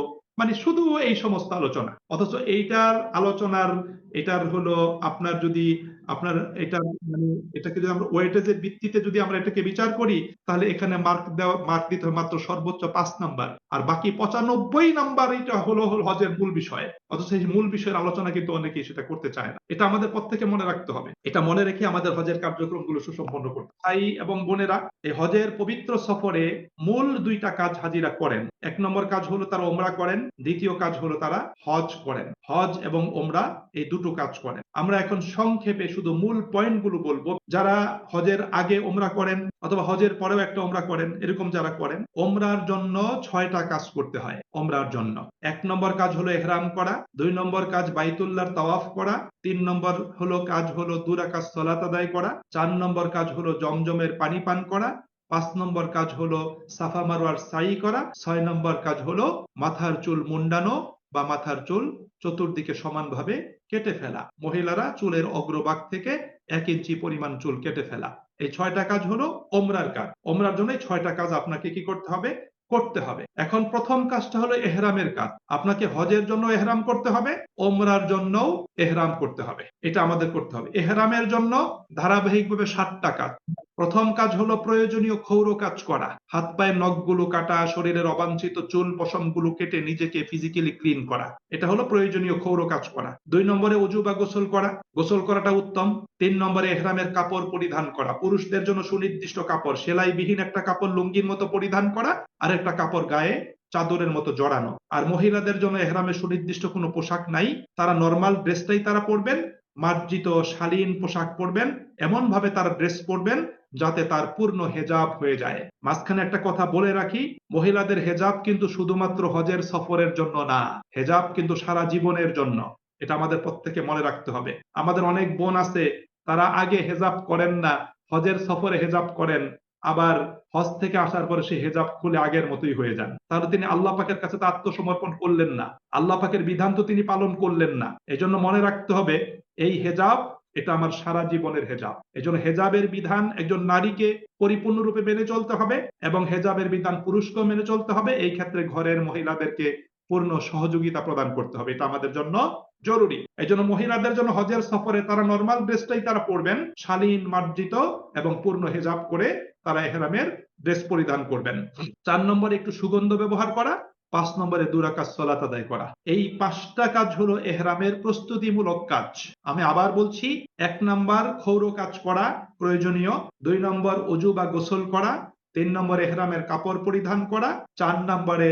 শুধু এই সমস্ত আলোচনা। অথচ এইটার আলোচনার, এটার হলো আপনার যদি আপনার এটা এটাকে যদি আমরা ওয়েটেজের ভিত্তিতে যদি আমরা এটাকে বিচার করি, তাহলে এখানে মার্ক দিতে হবে মাত্র সর্বোচ্চ 5 নাম্বার, আর বাকি 95 নাম্বার এটা হলো হজের মূল বিষয়। অথচ এই মূল বিষয়ের আলোচনা কিন্তু অনেকেই সেটা করতে চায় না। এটা আমাদের প্রত্যেকে মনে রাখতে হবে। এটা মনে রেখে আমাদের হজের কার্যক্রমগুলো সুসম্পন্ন করতে। ভাই এবং বোনেরা, এই হজের পবিত্র সফরে মূল 2টা কাজ হাজিরা করেন। 1 নম্বর কাজ হলো তারা ওমরা করেন, দ্বিতীয় কাজ হলো তারা হজ করেন। হজ এবং ওমরা এই দুটো কাজ করেন। আমরা এখন সংক্ষেপে শুধু মূল পয়েন্টগুলো বলবো। যারা হজের আগে ওমরা করেন অথবা হজের পরেও একটা ওমরা করেন, এরকম যারা করেন, ওমরার জন্য 6টা কাজ করতে হয়। ওমরার জন্য 1 নম্বর কাজ হলো ইহরাম করা, 2 নম্বর কাজ বাইতুল্লাহর তাওয়াফ করা, 3 নম্বর কাজ হলো 2 রাকাত সালাত আদায় করা, 4 নম্বর কাজ হলো জমজমের পানি পান করা, 5 নম্বর কাজ হলো সাফা মারওয়ার সাই করা, 6 নম্বর কাজ হলো মাথার চুল মুন্ডানো বা মাথার চুল চতুর্দিকে সমানভাবে কেটে ফেলা। মহিলারা চুলের অগ্রভাগ থেকে 1 ইঞ্চি পরিমাণ চুল কেটে ফেলা। এই 6টা কাজ হলো ওমরার কাজ। ওমরার জন্য 6টা কাজ আপনাকে কি করতে হবে? করতে হবে। এখন প্রথম কাজটা হলো এহরামের কাজ। আপনাকে হজের জন্য এহরাম করতে হবে, ওমরার জন্যও এহরাম করতে হবে। এটা আমাদের করতে হবে। এহরামের জন্য ধারাবাহিকভাবে 7টা কাজ। প্রথম কাজ হলো প্রয়োজনীয় ক্ষৌর কাজ করা, হাত পায়ের নখগুলো কাটা, শরীরের অবাঞ্ছিত চুল পশমগুলো কেটে নিজেকে ফিজিক্যালি ক্লিন করা, এটা হলো প্রয়োজনীয় ক্ষৌর কাজ করা। 2 নম্বরে ওযু বা গোসল করা, গোসল করাটা উত্তম। 3 নম্বরে ইহরামের কাপড় পরিধান করা, পুরুষদের জন্য সুনির্দিষ্ট কাপড়, সেলাইবিহীন একটা কাপড় লুঙ্গির মতো পরিধান করা, আর একটা কাপড় গায়ে চাদরের মতো জড়ানো। আর মহিলাদের জন্য ইহরামের সুনির্দিষ্ট কোনো পোশাক নাই, তারা নরমাল ড্রেসটাই তারা পরবেন, মার্জিত শালীন পোশাক পরবেন, এমন ভাবে তারা ড্রেস পরবেন যাতে তার পূর্ণ হেজাব হয়ে যায়। মাঝখানে একটা কথা বলে রাখি, মহিলাদের হেজাব কিন্তু শুধুমাত্র হজের সফরের জন্য না, হেজাব কিন্তু সারা জীবনের জন্য। এটা আমাদের প্রত্যেকে মনে রাখতে হবে। আমাদের অনেক বোন আছে, তারা আগে হেজাব করেন না, হজের সফরে হেজাব করেন, আবার হজ থেকে আসার পরে সে হেজাব খুলে আগের মতোই হয়ে যান। তাহলে তিনি আল্লাহ পাকের কাছে তা আত্মসমর্পণ করলেন না, আল্লাহ পাকের বিধান তো তিনি পালন করলেন না। এজন্য মনে রাখতে হবে, এই হেজাব এটা আমার সারা জীবনের হেজাব। এজন্য হেজাবের বিধান একজন নারীকে পরিপূর্ণরূপে মেনে চলতে হবে এবং হেজাবের বিধান পুরুষকেও মেনে চলতে হবে। এই ক্ষেত্রে ঘরের মহিলাদেরকে পূর্ণ সহযোগিতা প্রদান করতে হবে, এটা আমাদের জন্য জরুরি। এই জন্য মহিলাদের জন্য হজের সফরে তারা নর্মাল ড্রেসটাই তারা পরবেন, শালীন মার্জিত এবং পূর্ণ হেজাব করে তারা ইহরামের ড্রেস পরিধান করবেন। 4 নম্বরে একটু সুগন্ধ ব্যবহার করা, 5 নম্বরে 2 রাকাত সালাত আদায় করা। এই 5টা কাজ হলো ইহরামের প্রস্তুতিমূলক কাজ। আমি আবার বলছি, 1 নম্বর ক্ষৌর কাজ করা প্রয়োজনীয়, 2 নম্বর ওযু বা গোসল করা, 3 নম্বরে ইহরামের কাপড় পরিধান করা, 4 নম্বরে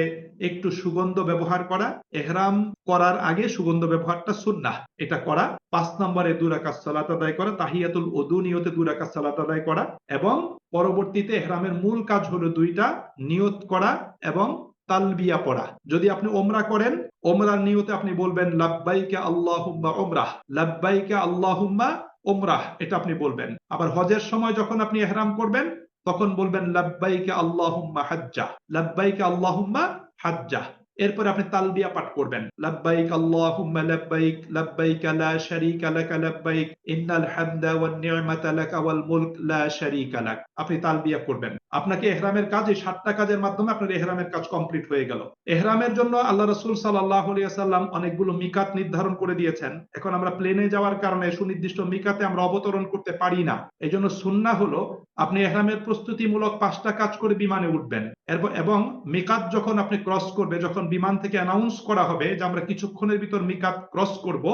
একটু সুগন্ধ ব্যবহার করা, ইহরাম করার আগে সুগন্ধ ব্যবহারটা সুন্নাহ, এটা করা, 5 নম্বরে 2 রাকাত সালাত আদায় করা, তাহিয়াতুল ওযু নিয়তে 2 রাকাত সালাত আদায় করা, এবং পরবর্তীতে ইহরামের মূল কাজ হলো 2টা, নিয়ত করা এবং তালবিয়া পড়া। যদি আপনি ওমরা করেন, ওমরার নিয়তে আপনি বলবেন লাব্বাইকা আল্লাহুম্মা উমরাহ, লাব্বাইকা আল্লাহুম্মা উমরাহ, এটা আপনি বলবেন। আবার হজের সময় যখন আপনি ইহরাম করবেন, তখন বলবেন লাব্বাইকা আল্লাহুম্মা হাজ্জা, লাব্বাইকা আল্লাহুম্মা হাজ্জা। এরপরে আপনি তালবিয়া পাঠ করবেন, লাব্বাইক আল্লাহুম্মা লাব্বাইক, লাব্বাইক লা শারীকা লাকা লাব্বাইক, ইন্নাল হামদা ওয়ান নি'মাতা লাকা ওয়াল মুলক লা শারীকা লাক। আপনি তালবিয়া করবেন। আপনাকে ইহরামের কাজ, এই 7টা কাজের মাধ্যমে আপনার ইহরামের কাজ কমপ্লিট হয়ে গেল। ইহরামের জন্য আল্লাহ রাসূল সাল্লাল্লাহু আলাইহি ওয়াসাল্লাম অনেকগুলো মিকাত নির্ধারণ করে দিয়েছেন। এখন আমরা প্লেনে যাওয়ার কারণে সুনির্দিষ্ট মিকাতে আমরা অবতরণ করতে পারি না। এজন্য সুন্নাহ হলো আপনি ইহরামের প্রস্তুতিমূলক 5টা কাজ করে বিমানে উঠবেন, এবং মিকাত যখন আপনি ক্রস করবে, যখন বিমান থেকে অ্যানাউন্স করা হবে যে আমরা কিছুক্ষণের ভিতর মিকাত ক্রস করব,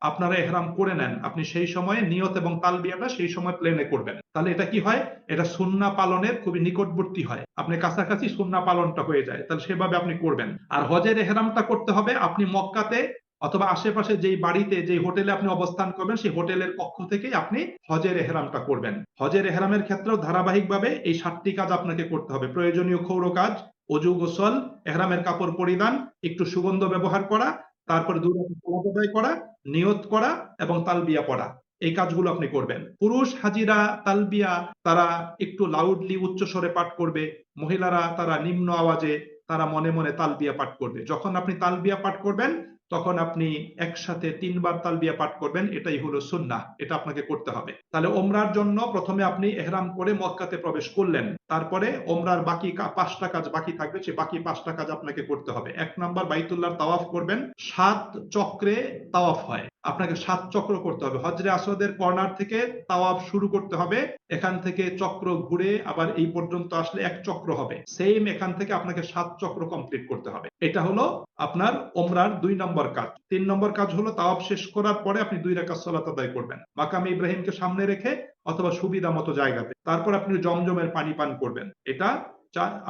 আপনারা ইহরাম করে নেন। আপনি সেই সময়ে নিয়ত এবং তালবিয়াটা সেই সময় প্লেনে করবেন। তাহলে এটা কি হয়? এটা সুন্নাহ পালনের খুবই নিকটবর্তী হয়, আপনি কাছাকাছি সুন্নাহ পালনটা হয়ে যায়। তাহলে সেভাবে আপনি করবেন। আর হজের ইহরামটা করতে হবে আপনি মক্কাতে অথবা আশেপাশে যেই বাড়িতে, যেই হোটেলে আপনি অবস্থান করবেন, সেই হোটেলের পক্ষ থেকেই আপনি হজের ইহরামটা করবেন। হজের ইহরামের ক্ষেত্রেও ধারাবাহিকভাবে এই 7টি কাজ আপনাকে করতে হবে। প্রয়োজনীয় ক্ষৌর কাজ, ওযু গোসল, ইহরামের কাপড় পরিধান, একটু সুগন্ধ ব্যবহার করা, তারপরে 2 রাকাত সালাত আদায় করা, নিয়ত করা এবং তালবিয়া পড়া। এই কাজগুলো আপনি করবেন। পুরুষ হাজিরা তালবিয়া তারা একটু লাউডলি উচ্চ স্বরে পাঠ করবে, মহিলারা তারা নিম্ন আওয়াজে তারা মনে মনে তালবিয়া পাঠ করবে। যখন আপনি তালবিয়া পাঠ করবেন, তখন আপনি একসাথে 3 বার তালবিয়া পাঠ করবেন, এটাই হলো সুন্নাহ, এটা আপনাকে করতে হবে। তাহলে ওমরার জন্য প্রথমে আপনি ইহরাম করে মক্কাতে প্রবেশ করলেন, তারপরে ওমরার বাকি 5টা কাজ বাকি থাকবে, সেই বাকি 5টা কাজ আপনাকে করতে হবে। 1 নম্বর বাইতুল্লাহর তাওয়াফ করবেন, 7 চক্রে তাওয়াফ হয়, আপনাকে 7 চক্র করতে হবে। হজরে আসওয়াদের কর্নার থেকে তাওয়াফ শুরু করতে হবে, এখান থেকে চক্র ঘুরে আবার এই পর্যন্ত আসলে 1 চক্র হবে, সেম এখান থেকে আপনাকে 7 চক্র কমপ্লিট করতে হবে। এটা হলো আপনার ওমরার 2 নম্বর কাজ। 3 নম্বর কাজ হলো তাওয়াফ শেষ করার পরে আপনি 2 রাকাত সালাত আদায় করবেন, মাকামে ইব্রাহিমকে সামনে রেখে অথবা সুবিধা মতো জায়গাতে। তারপর আপনি জমজমের পানি পান করবেন, এটা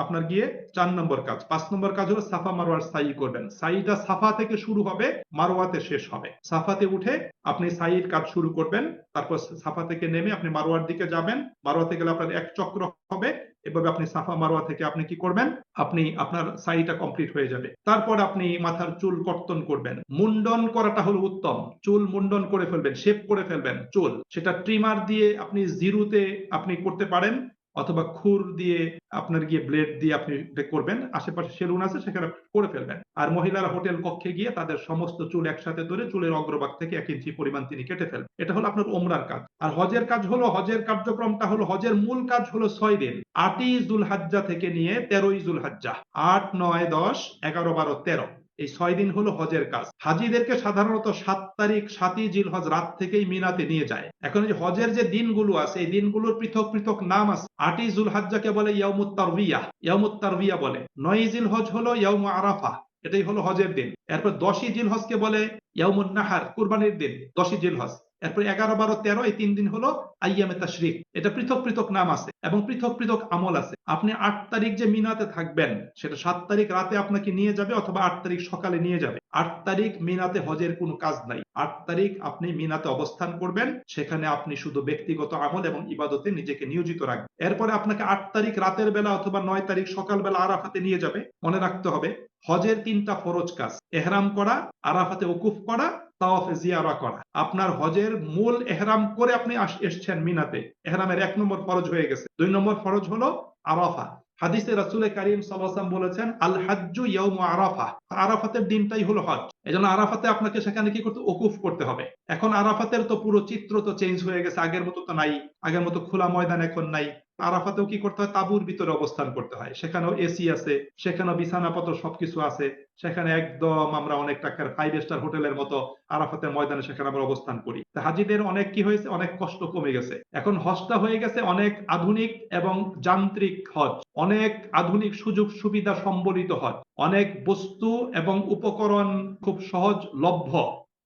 আপনার গিয়ে 4 নম্বর কাজ। 5 নম্বর কাজ হলো সাফা মারওয়ার সাই করবেন। সাইটা সাফা থেকে শুরু হবে, মারওয়াতে শেষ হবে। সাফাতে উঠে আপনি সাইয়ের কাজ শুরু করবেন, তারপর সাফা থেকে নেমে আপনি মারওয়ার দিকে যাবেন। মারওয়াতে গেলে আপনার 1 চক্র হবে। এভাবে আপনি সাফা মারওয়া থেকে আপনি কি করবেন, আপনি আপনার সাইটা কমপ্লিট হয়ে যাবে। তারপর আপনি মাথার চুল কর্তন করবেন। মুন্ডন করাটা হলো উত্তম। চুল মুন্ডন করে ফেলবেন, শেপ করে ফেলবেন চুল। সেটা ট্রিমার দিয়ে আপনি জিরুতে আপনি করতে পারেন, অথবা খুর দিয়ে আপনার গিয়ে ব্লেড দিয়ে আপনি করবেন। আশেপাশে সেলুন আছে, সেখানে করে ফেলবেন। আর মহিলারা হোটেল কক্ষে গিয়ে তাদের সমস্ত চুল একসাথে ধরে চুলের অগ্রভাগ থেকে 1 ইঞ্চি পরিমাণ তিনি কেটে ফেলবেন। এটা হলো আপনার ওমরার কাজ। আর হজের কাজ হলো, হজের কার্যক্রমটা হলো, হজের মূল কাজ হলো 6 দিন। 8ই জুলহাজ্জা থেকে নিয়ে 13ই জুলহাজ্জা, 8, 9, 10, 11, 12, 13, এই 6 দিন হলো হজের কাজ। হাজিদেরকে সাধারণত 7 তারিখ 7ই জিলহজ রাত থেকেই মিনাতে নিয়ে যায়। এখন এই হজের যে দিনগুলো আছে, এই দিনগুলোর পৃথক পৃথক নাম আছে। 8ই জুলহাজ্জাকে বলে ইয়াউমুত তারবিয়া, ইয়াউমুত তারবিয়া বলে। 9ই জিলহজ হলো ইয়াউম আরাফা, এটাই হলো হজের দিন। এরপর 10ই জিলহজকে বলে ইয়াউমুন নাহার, কুরবানির দিন, 10ই জিলহজ। এরপর 11, 12, 13 এই 3 দিন হলো আইয়ামে তাশরিক। এটা পৃথক পৃথক নাম আছে এবং পৃথক পৃথক আমল আছে। আপনি 8 তারিখ যে মিনাতে থাকবেন, সেটা 7 তারিখ রাতে আপনাকে নিয়ে যাবে অথবা 8 তারিখ সকালে নিয়ে যাবে। 8 তারিখ মিনাতে হজের কোনো কাজ নাই। 8 তারিখ আপনি মিনাতে অবস্থান করবেন, সেখানে আপনি শুধু ব্যক্তিগত আমল এবং ইবাদতে নিজেকে নিয়োজিত রাখবেন। এরপরে আপনাকে 8 তারিখ রাতের বেলা অথবা 9 তারিখ সকালবেলা আরাফাতে নিয়ে যাবে। মনে রাখতে হবে, হজের 3টা ফরজ কাজ: এহরাম করা, আরাফাতে ওকুফ করা, তাওয়াফে জিয়ারা করা। আপনার হজের মূল এহরাম করে আপনি এসছেন মিনাতে, এহরামের 1 নম্বর ফরজ হয়ে গেছে। 2 নম্বর ফরজ হলো আরাফা। হাদিসে রাসূলে কারীম সাল্লাল্লাহু আলাইহি ওয়াসাল্লাম বলেছেন, আল হাজ্জু ইয়াউমু আরাফা, আরাফাতের দিনটাই হলো হজ। এজন্য আরাফাতে আপনাকে সেখানে কি করতে, ওকুফ করতে হবে। এখন আরাফাতের তো পুরো চিত্র তো চেঞ্জ হয়ে গেছে, আগের মতো তো নাই, আগের মতো খোলা ময়দান এখন নাই। আরাফাতেও কি করতে হয়, তাঁবুর ভিতরে অবস্থান করতে হয়। সেখানেও এসি আছে, সেখানেও বিছানাপত্র সবকিছু আছে। সেখানে একদম আমরা অনেক টাকার 5 স্টার হোটেলের মতো আরাফাতের ময়দানে সেখানে আমরা অবস্থান করি। হাজিদের অনেক কি হয়েছে, অনেক কষ্ট কমে গেছে। এখন হজটা হয়ে গেছে অনেক আধুনিক এবং যান্ত্রিক হজ, অনেক আধুনিক সুযোগ সুবিধা সম্বলিত হজ, অনেক বস্তু এবং উপকরণ খুব সহজ লভ্য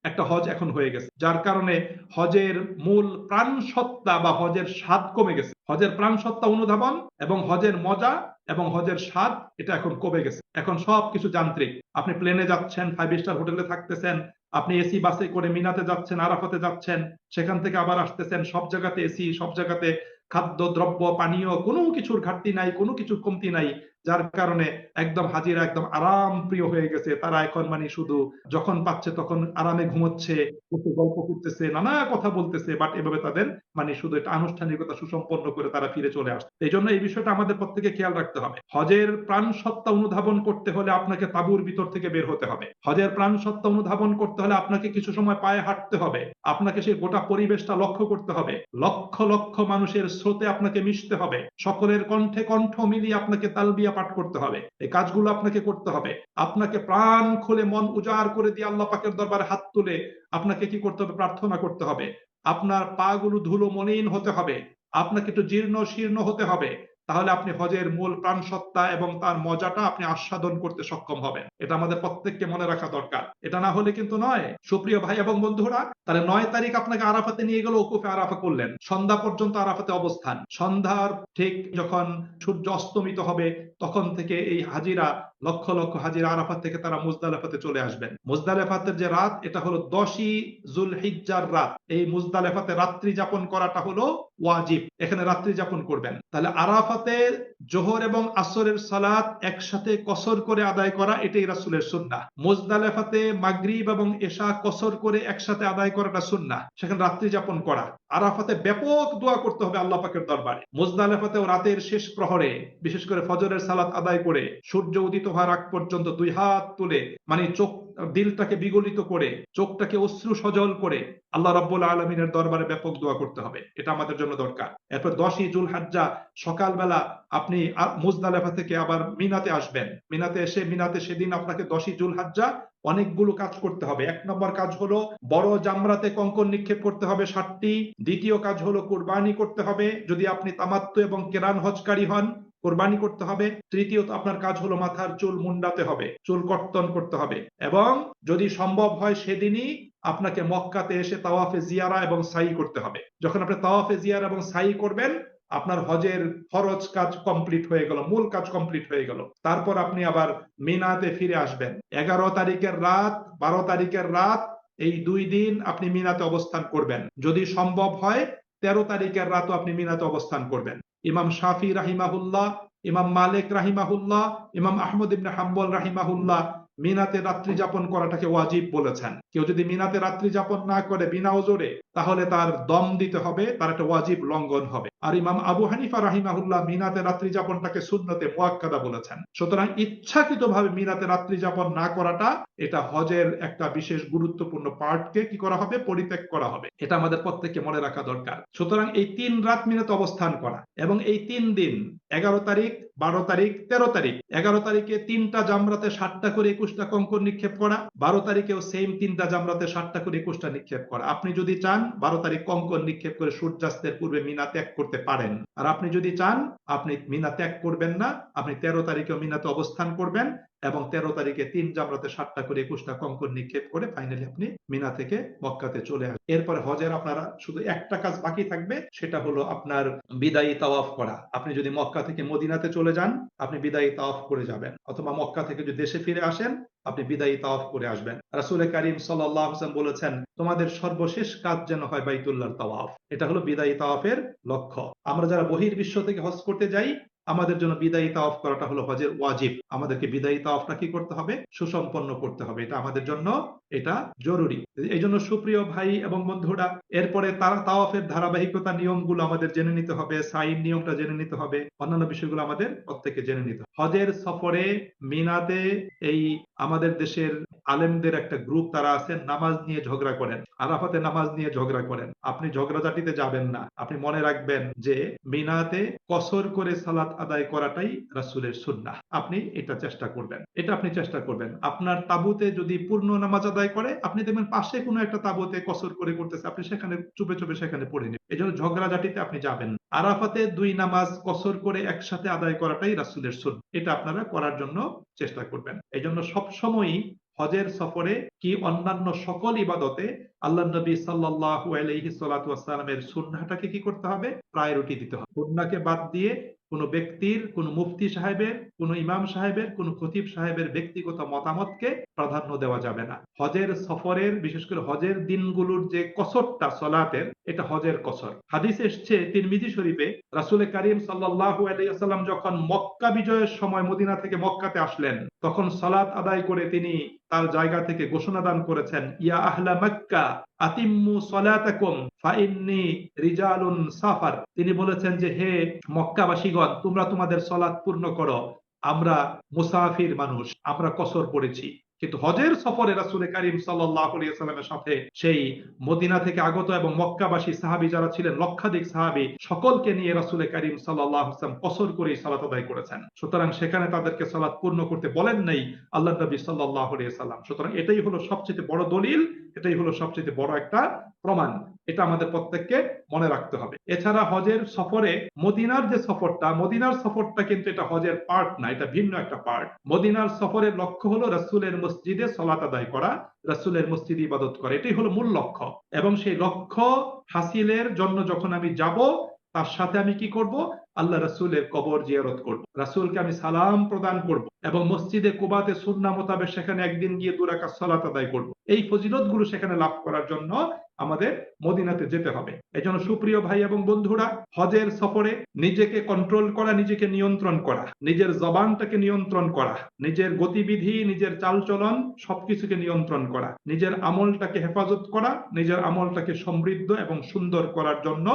একটা হজ এখন হয়ে গেছে। যার কারণে হজের মূল প্রাণ সত্তা বা হজের স্বাদ কমে গেছে। হজের প্রাণ সত্তা অনুধাবন এবং হজের মজা এবং হজের স্বাদ এটা এখন কমে গেছে। এখন সবকিছু যান্ত্রিক। আপনি প্লেনে যাচ্ছেন, 5 স্টার হোটেলে থাকতেছেন, আপনি এসি বাসে করে মিনাতে যাচ্ছেন, আরাফাতে যাচ্ছেন, সেখান থেকে আবার আসতেছেন, সব জায়গাতে এসি, সব জায়গাতে খাদ্য দ্রব্য পানীয়, কোনো কিছুর ঘাটতি নাই, কোনো কিছুর কমতি নাই। যার কারণে একদম হাজিরা একদম আরাম প্রিয় হয়ে গেছে। তারা এখন মানে শুধু যখন পাচ্ছে তখন আরামে ঘুমোচ্ছে, গল্প করতেছে, নানা কথা বলতেছে। বাট এভাবে তাদের মানে শুধু একটা আনুষ্ঠানিকতা সুসম্পন্ন করে তারা ফিরে চলে আসছে। এই জন্য এই বিষয়টা আমাদের প্রত্যেকে খেয়াল রাখতে হবে। হজের প্রাণ সত্তা অনুধাবন করতে হলে আপনাকে তাঁবুর ভিতর থেকে বের হতে হবে। হজের প্রাণ সত্তা অনুধাবন করতে হলে আপনাকে কিছু সময় পায়ে হাঁটতে হবে। আপনাকে সেই গোটা পরিবেশটা লক্ষ্য করতে হবে। লক্ষ লক্ষ মানুষের স্রোতে আপনাকে মিশতে হবে। সকলের কণ্ঠে কণ্ঠ মিলিয়ে আপনাকে তালবিয়া পাঠ করতে হবে। এই কাজগুলো আপনাকে করতে হবে। আপনাকে প্রাণ খুলে মন উজাড় করে দিয়ে আল্লাহ পাকের দরবারে হাত তুলে আপনাকে কি করতে হবে, প্রার্থনা করতে হবে। আপনার পা গুলো ধুলো মলিন হতে হবে, আপনাকে একটু জীর্ণ শীর্ণ হতে হবে। তাহলে আপনি হজের মূল প্রাণ সত্তা এবং তার মজাটা আপনি আস্বাদন করতে সক্ষম হবেন। এটা আমাদের প্রত্যেককে মনে রাখা দরকার। এটা না হলে কিন্তু নয়। সুপ্রিয় ভাই এবং বন্ধুরা, তাহলে 9 তারিখ আপনাকে আরাফাতে নিয়ে গেল, ওকুফে আরাফা করলেন, সন্ধ্যা পর্যন্ত আরাফাতে অবস্থান। সন্ধ্যার ঠিক যখন সূর্য অস্তমিত হবে, তখন থেকে এই হাজিরা, লক্ষ লক্ষ হাজিরা আরাফাত থেকে তারা মুজদালেফাতে চলে আসবেন। মুজদালেফাতের যে রাত, এটা হলো 10ই জুলহিজ্জার রাত। এই মুজদালেফাতে রাত্রি যাপন করাটা হলো ওয়াজিব। এখানে রাত্রি যাপন করবেন। তাহলে আরাফাতে জোহর এবং আসরের সালাত একসাথে কসর করে আদায় করা, এটাই রাসূলের সুন্নাহ। মুজদালেফাতে মাগরিব এবং এশা কসর করে একসাথে আদায় করাটা সুন্নাহ, সেখানে রাত্রি যাপন করা। আরাফাতে ব্যাপক দোয়া করতে হবে আল্লাহ পাকের দরবারে। মুজদালেফাতেও রাতের শেষ প্রহরে, বিশেষ করে ফজরের সালাত আদায় করে সূর্য উদিত হওয়ার আগ পর্যন্ত 2 হাত তুলে, মানে চোখ, দিলটাকে বিগলিত করে, চোখটাকে অশ্রু সজল করে আল্লাহ রাব্বুল আলামিনের দরবারে ব্যাপক দোয়া করতে হবে। এটা আমাদের জন্য দরকার। এরপর 10ই জুলহাজ্জা সকালবেলা আপনি মুজদালেফা থেকে আবার মিনাতে আসবেন। মিনাতে এসে, মিনাতে সেদিন আপনাকে 10ই জুলহাজ্জা অনেকগুলো কাজ করতে হবে। 1 নম্বর কাজ হলো বড় জামরাতে কঙ্কন নিক্ষেপ করতে হবে 60টি। দ্বিতীয় কাজ হলো কুরবানি করতে হবে, যদি আপনি তামাত্তু এবং কেরান হজকারী হন, কোরবানি করতে হবে। তৃতীয়ত আপনার কাজ হলো মাথার চুল মুন্ডাতে হবে, চুল কর্তন করতে হবে। এবং যদি সম্ভব হয় সেদিনই আপনাকে মক্কাতে এসে তাওয়াফে জিয়ারা এবং সাই করতে হবে। যখন আপনি তাওয়াফে জিয়ারা এবং সাই করবেন, আপনার হজের ফরজ কাজ কমপ্লিট হয়ে গেল, মূল কাজ কমপ্লিট হয়ে গেল, তারপর আপনি আবার মিনাতে ফিরে আসবেন। 11 তারিখের রাত, 12 তারিখের রাত, এই 2 দিন আপনি মিনাতে অবস্থান করবেন। যদি সম্ভব হয় 13 তারিখের রাতও আপনি মিনাতে অবস্থান করবেন। ইমাম শাফি রাহিমাহুল্লাহ, ইমাম মালিক রাহিমাহুল্লাহ, ইমাম আহমদ ইবনে হাম্বল রাহিমাহুল্লাহ মিনাতে রাত্রি যাপন করাটাকে ওয়াজিব বলেছেন। কেউ যদি মিনাতে রাত্রি যাপন না করে বিনা ওজরে, তাহলে তার দম দিতে হবে, তার একটা ওয়াজিব লঙ্ঘন হবে। আর ইমাম আবু হানিফা রাহিমাহুল্লাহ মিনাতে রাত্রি যাপনটাকে সুন্নতে মুআক্কাদা বলেছেন। সুতরাং ইচ্ছাকৃতভাবে মিনাতে রাত্রি যাপন না করাটা, এটা হজের একটা বিশেষ গুরুত্বপূর্ণ পার্টকে কি করা হবে, পরিত্যাগ করা হবে। এটা আমাদের প্রত্যেককে মনে রাখা দরকার। সুতরাং এই 3 রাত মিনাতে অবস্থান করা এবং এই 3 দিন 11 তারিখ, 12 তারিখ, 13 তারিখ, 11 তারিখে 3টা জামরাতে 7টা করে 21টা কঙ্কর নিক্ষেপ করা, 12 তারিখেও সেম 3টা জামরাতে 7টা করে 21টা নিক্ষেপ করা। আপনি যদি চান 12 তারিখ কঙ্কর নিক্ষেপ করে সূর্যাস্তের পূর্বে মিনা ত্যাগ করতে পারেন। আর আপনি যদি চান আপনি মিনা ত্যাগ করবেন না, আপনি 13 তারিখেও মিনাতে অবস্থান করবেন এবং 13 তারিখে 3 জামরাতে 7টা করে 21টা কঙ্কর নিক্ষেপ করে ফাইনালি আপনি মিনা থেকে মক্কাতে চলে আসবেন। এরপরে হজের আপনারা শুধু একটা কাজ বাকি থাকবে, সেটা হলো আপনার বিদায়ী তাওয়াফ করা। আপনি যদি মক্কা থেকে মদিনাতে চলে যান, আপনি বিদায়ী তাওয়াফ করে যাবেন, অথবা মক্কা থেকে যদি দেশে ফিরে আসেন, আপনি বিদায়ী তাওয়াফ করে আসবেন। রাসূল করিম সাল্লাল্লাহু আলাইহি ওয়াসাল্লাম বলেছেন, তোমাদের সর্বশেষ কাজ যেন হয় বাইতুল্লাহর তাওয়াফ। এটা হলো বিদায়ী তাওয়াফের লক্ষ্য। আমরা যারা বহির্বিশ্ব থেকে হজ করতে যাই, আমাদের জন্য বিদায়ী তাওয়াফ করাটা হলো হজের ওয়াজিব। আমাদেরকে বিদায়ী তাওয়াফটা কি করতে হবে, সুসম্পন্ন করতে হবে। এটা আমাদের জন্য এটা জরুরি। এই জন্য সুপ্রিয় ভাই এবং বন্ধুরা, এরপরে তারা তাওয়াফের ধারাবাহিকতা নিয়মগুলো আমাদের জেনে নিতে হবে, সাইন নিয়মটা জেনে নিতে হবে, অন্যান্য বিষয়গুলো আমাদের প্রত্যেকে জেনে নিতে হবে। হজের সফরে মিনাতে এই আমাদের দেশের আলেমদের একটা গ্রুপ তারা আছেন, নামাজ নিয়ে ঝগড়া করেন, আরাফাতে নামাজ নিয়ে ঝগড়া করেন। আপনি ঝগড়াঝাটিতে যাবেন না। আপনি মনে রাখবেন যে মিনাতে কসর করে সালাত আদায় করাটাই রাসূলের সুন্নাহ। আপনি এটা চেষ্টা করবেন, এটা আপনি চেষ্টা করবেন। আপনার তাঁবুতে যদি পূর্ণ নামাজ আদায় করে, আপনি দেখবেন পাশে কোনো একটা তাঁবুতে কসর করে করতেছে, আপনি সেখানে চুপে চুপে সেখানে পড়ে নেবেন। এই জন্য ঝগড়াঝাটিতে আপনি যাবেন। আরাফাতে 2 নামাজ কসর করে একসাথে আদায় করাটাই রাসূলের সুন্নাহ। এটা আপনারা করার জন্য চেষ্টা করবেন। এই জন্য সবসময়ই হজের সফরে কি অন্যান্য সকল ইবাদতে আল্লাহ নবী সাল্লাল্লাহু আলাইহি সাল্লাতু ওয়াসাল্লামের সুন্নাহটাকে কি করতে হবে, প্রায়োরিটি দিতে হবে। সুন্নাহকে বাদ দিয়ে কোন ব্যক্তির, কোন মুফতি সাহেবের, কোন ইমাম সাহেবের, কোন খতিব সাহেবের ব্যক্তিগত মতামতকে প্রাধান্য দেওয়া যাবে না। হজের সফরের, বিশেষ করে হজের দিনগুলোর যে কসরটা সলাতের, এটা হজের কসর। হাদিসে এসেছে তিরমিজি শরীফে, রাসূল করিম সাল্লাল্লাহু আলাইহি ওয়াসাল্লাম যখন মক্কা বিজয়ের সময় মদিনা থেকে মক্কাতে আসলেন, তখন সালাত আদায় করে তিনি তার জায়গা থেকে ঘোষণা দান করেছেন, ইয়া আহলা মক্কা আতিম্মু সালাতাকুম ফাইন্নী রিজালুন সাফার। তিনি বলেছেন যে, হে মক্কাবাসীগণ, তোমরা তোমাদের সালাত পূর্ণ করো, আমরা মুসাফির মানুষ, আমরা কসর পড়েছি। কিন্তু হজের সফরে রাসূল করিম সাল্লাল্লাহু আলাইহি ওয়াসাল্লামের সাথে সেই মদিনা থেকে আগত এবং মক্কাবাসী সাহাবী যারা ছিলেন, লক্ষাধিক সাহাবী, সকলকে নিয়ে রাসূল করিম সাল্লাল্লাহু আলাইহি ওয়াসাল্লাম কসর করে সালাত আদায় করেছেন। সুতরাং সেখানে তাদেরকে সালাত পূর্ণ করতে বলেন নাই আল্লাহ নবী সাল্লাল্লাহু আলাইহি ওয়াসাল্লাম। সুতরাং এটাই হলো সবচেয়ে বড় দলিল, এটাই হলো সবচেয়ে বড় একটা প্রমাণ। এটা আমাদের প্রত্যেককে মনে রাখতে হবে। এছাড়া হজের সফরে মদিনার যে সফরটা, মদিনার সফরটা কিন্তু এটা হজের পার্ট না, এটা ভিন্ন একটা পার্ট। মদিনার সফরের লক্ষ্য হলো রাসূলের মসজিদে সালাত আদায় করা, রাসূলের মসজিদে ইবাদত করা, এটাই হলো মূল লক্ষ্য। এবং সেই লক্ষ্য হাসিলের জন্য যখন আমি যাব, তার সাথে আমি কি করব, আল্লাহ রাসূলের কবর জিয়ারত করব, রাসূলকে আমি সালাম প্রদান করব এবং মসজিদে কুবাতে সুন্নাহ মোতাবেক সেখানে একদিন গিয়ে 2 রাকাত সালাত আদায় করব। এই ফজিলতগুলো সেখানে লাভ করার জন্য আমাদের মদিনাতে যেতে হবে। এজন্য সুপ্রিয় ভাই এবং বন্ধুরা, হজের সফরে নিজেকে কন্ট্রোল করা, নিজেকে নিয়ন্ত্রণ করা, নিজের জবানটাকে নিয়ন্ত্রণ করা, নিজের গতিবিধি, নিজের চালচলন সবকিছুকে নিয়ন্ত্রণ করা, নিজের আমলটাকে হেফাজত করা, নিজের আমলটাকে সমৃদ্ধ এবং সুন্দর করার জন্য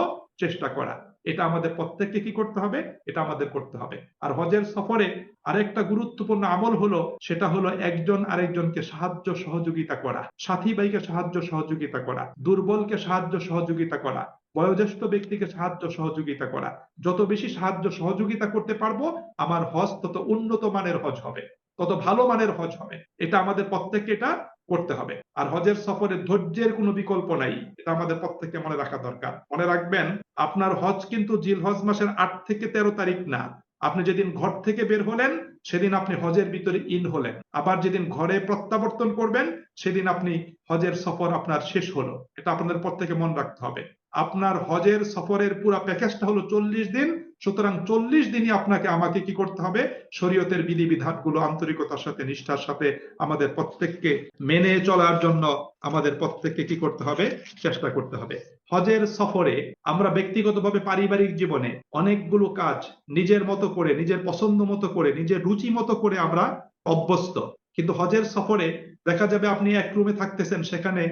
চেষ্টা করা। এটা আমাদের প্রত্যেককে কি করতে হবে, এটা আমাদের করতে হবে। আর হজের সফরে আরেকটা গুরুত্বপূর্ণ আমল হলো, সেটা হলো একজন আরেকজনকে সাহায্য সহযোগিতা করা, সাথী ভাইকে সাহায্য সহযোগিতা করা, দুর্বলকে সাহায্য সহযোগিতা করা, বয়োজ্যেষ্ঠ ব্যক্তিকে সাহায্য সহযোগিতা করা। যত বেশি সাহায্য সহযোগিতা করতে পারবো, আমার হজ তত উন্নত মানের হজ হবে, তত ভালো মানের হজ হবে। এটা আমাদের প্রত্যেককে এটা করতে হবে। আর হজের সফরে ধৈর্যের কোনো বিকল্প নাই, এটা আমাদের প্রত্যেককে মনে রাখা দরকার। মনে রাখবেন, আপনার হজ কিন্তু জিলহজ মাসের 8 থেকে 13 তারিখ না। আপনি যেদিন ঘর থেকে বের হলেন, সেদিন আপনি হজের ভিতরে ইন হলেন। আবার যেদিন ঘরে প্রত্যাবর্তন করবেন, সেদিন আপনি হজের সফর আপনার শেষ হলো। এটা আপনাদের প্রত্যেকে মনে রাখতে হবে। আপনার হজের সফরের পুরো প্যাকেজটা হলো 40 দিন। সুতরাং 40 দিনই আপনাকে আমাকে কি করতে হবে, শরীয়তের বিধিবিধানগুলো আন্তরিকতার সাথে নিষ্ঠার সাথে আমাদের প্রত্যেককে মেনে চলার জন্য আমাদের প্রত্যেককে কি করতে হবে, চেষ্টা করতে হবে। হজের সফরে আমরা ব্যক্তিগতভাবে পারিবারিক জীবনে অনেকগুলো কাজ নিজের মতো করে, নিজের পছন্দ মতো করে, নিজের রুচি মতো করে আমরা অভ্যস্ত। কিন্তু হজের সফরে দেখা যাবে আপনি এক রুমে থাকতেছেন, সেখানে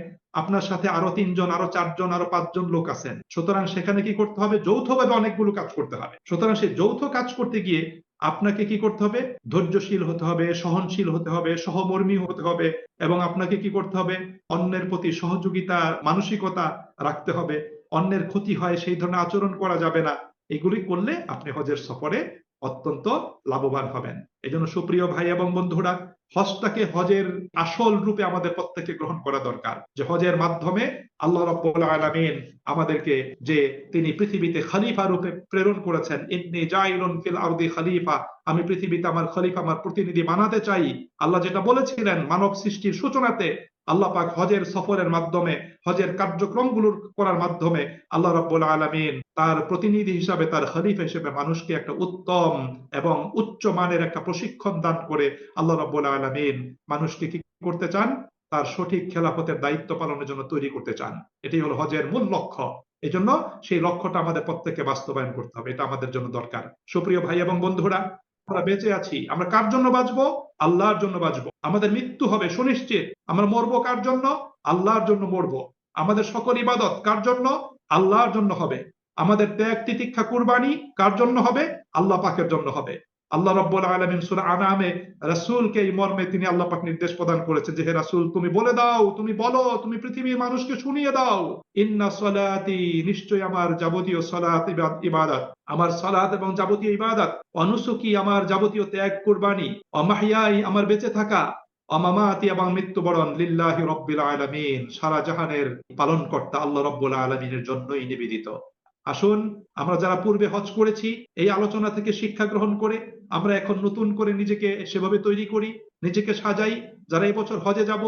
আপনার সাথে আরো 3 জন, আরো 4 জন, আরো 5 জন লোক আছেন। সুতরাং সেখানে কি করতে হবে, যৌথভাবে অনেকগুলো কাজ করতে হবে। সুতরাং সেই যৌথ কাজ করতে গিয়ে আপনাকে কি করতে হবে, ধৈর্যশীল হতে হবে, সহনশীল হতে হবে, সহমর্মী হতে হবে, এবং আপনাকে কি করতে হবে, অন্যের প্রতি সহযোগিতা মানসিকতা রাখতে হবে। অন্যের ক্ষতি হয় সেই ধরনের আচরণ করা যাবে না। এগুলি করলে আপনি হজের সফরে অত্যন্ত লাভবান হবেন। এজন্য সুপ্রিয় ভাই এবং বন্ধুরা, হজটাকে হজের আসল রূপে আমাদের প্রত্যেকে গ্রহণ করা দরকার, যে হজের মাধ্যমে আল্লাহ রাব্বুল আলামিন আমাদেরকে যে তিনি পৃথিবীতে খলিফা রূপে প্রেরণ করেছেন, ইন্নী জাইলুন ফিল আরদি খলিফা, আমি পৃথিবীতে আমার খলিফা, আমার প্রতিনিধি বানাতে চাই। আল্লাহ যেটা বলেছিলেন মানব সৃষ্টির সূচনাতে, আল্লাহ পাক হজের সফরের মাধ্যমে, হজের কার্যক্রমগুলো করার মাধ্যমে আল্লাহ রাব্বুল আলামিন তার প্রতিনিধি হিসাবে, তার খলিফা হিসেবে মানুষকে একটা উত্তম এবং উচ্চ মানের একটা প্রশিক্ষণ দান করে আল্লাহ রাব্বুল আলামিন মানুষকে কি করতে চান, তার সঠিক খেলাফতের দায়িত্ব পালনের জন্য তৈরি করতে চান। এটাই হলো হজের মূল লক্ষ্য। এজন্য সেই লক্ষ্যটা আমাদের প্রত্যেককে বাস্তবায়ন করতে হবে, এটা আমাদের জন্য দরকার। সুপ্রিয় ভাই এবং বন্ধুরা, আমরা বেঁচে আছি, আমরা কার জন্য বাঁচবো? আল্লাহর জন্য বাঁচবো। আমাদের মৃত্যু হবে সুনিশ্চিত। আমরা মরবো কার জন্য? আল্লাহর জন্য মরবো। আমাদের সকল ইবাদত কার জন্য? আল্লাহর জন্য হবে। আমাদের ত্যাগ তিতিক্ষা কুরবানি কার জন্য হবে? আল্লাহ পাকের জন্য হবে। আল্লাহ রাব্বুল আলামিন সূরা আনামে রাসূলকে এই মর্মে তিনি আল্লাহ পাক নির্দেশ প্রদান করেছেন যে, হে রাসূল তুমি বলে দাও, তুমি বলো, তুমি পৃথিবীর মানুষকে শুনিয়ে দাও, ইন্না সলাতি, নিশ্চয়ই আমার যাবতীয় সালাত ইবাদত, আমার সালাত এবং যাবতীয় ইবাদত, অনুসুকি আমার যাবতীয় ত্যাগ কুরবানি, অমাহইয়াই আমার বেঁচে থাকা, অমামাতি এবং মৃত্যুবরণ, লিল্লাহি রাব্বিল আলামিন, সারা জাহানের পালনকর্তা আল্লাহ রাব্বুল আলামিনের জন্যই নিবেদিত। আসুন আমরা যারা পূর্বে হজ করেছি এই আলোচনা থেকে শিক্ষা গ্রহণ করে আমরা এখন নতুন করে নিজেকে সেভাবে তৈরি করি, নিজেকে সাজাই। যারা এবছর হজে যাব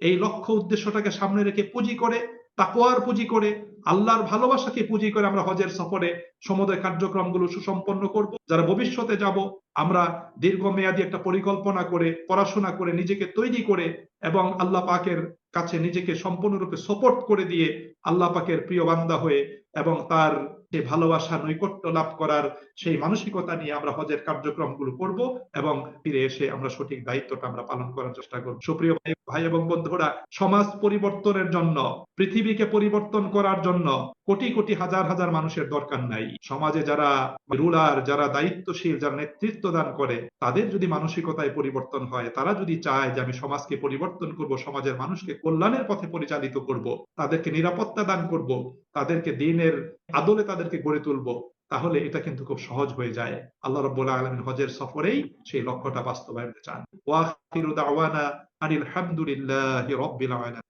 এই লক্ষ্য উদ্দেশ্যটাকে সামনে রেখে পুঁজি করে, তাকওয়ার পুঁজি করে, আল্লাহর ভালোবাসাকে পুঁজি করে আমরা হজের সফরে সমুদয় কার্যক্রমগুলো সুসম্পন্ন করব। যারা ভবিষ্যতে যাব আমরা দীর্ঘমেয়াদী একটা পরিকল্পনা করে, পড়াশোনা করে, নিজেকে তৈরি করে এবং আল্লাহ পাকের কাছে নিজেকে সম্পূর্ণরূপে সাপোর্ট করে দিয়ে আল্লাহ পাকের প্রিয় বান্দা হয়ে এবং তার যে ভালোবাসা নৈকট্য লাভ করার সেই মানসিকতা নিয়ে আমরা হজের কার্যক্রমগুলো করব এবং ফিরে এসে আমরা সঠিক দায়িত্বটা আমরা পালন করার চেষ্টা করব। সুপ্রিয় ভাই এবং বন্ধুরা, সমাজ পরিবর্তনের জন্য, পৃথিবীকে পরিবর্তন করার জন্য কোটি কোটি হাজার হাজার মানুষের দরকার নাই। সমাজে যারা রুলার, যারা দায়িত্বশীল, যারা নেতৃত্ব দান করে, তাদের যদি মানসিকতায় পরিবর্তন হয়, তারা যদি চায় যে আমি সমাজকে পরিবর্তন করব, সমাজের মানুষকে কল্যাণের পথে পরিচালিত করব, তাদেরকে নিরাপত্তা দান করব, তাদেরকে দ্বীনের আদলে তাদেরকে গড়ে তুলবো, তাহলে এটা কিন্তু খুব সহজ হয়ে যায়। আল্লাহ রাব্বুল আলামিন হজের সফরেই সেই লক্ষ্যটা বাস্তবায়ন চান। ওয়া আখিরু দাওয়ানা আনিল হামদুলিল্লাহি রাব্বিল আলামিন।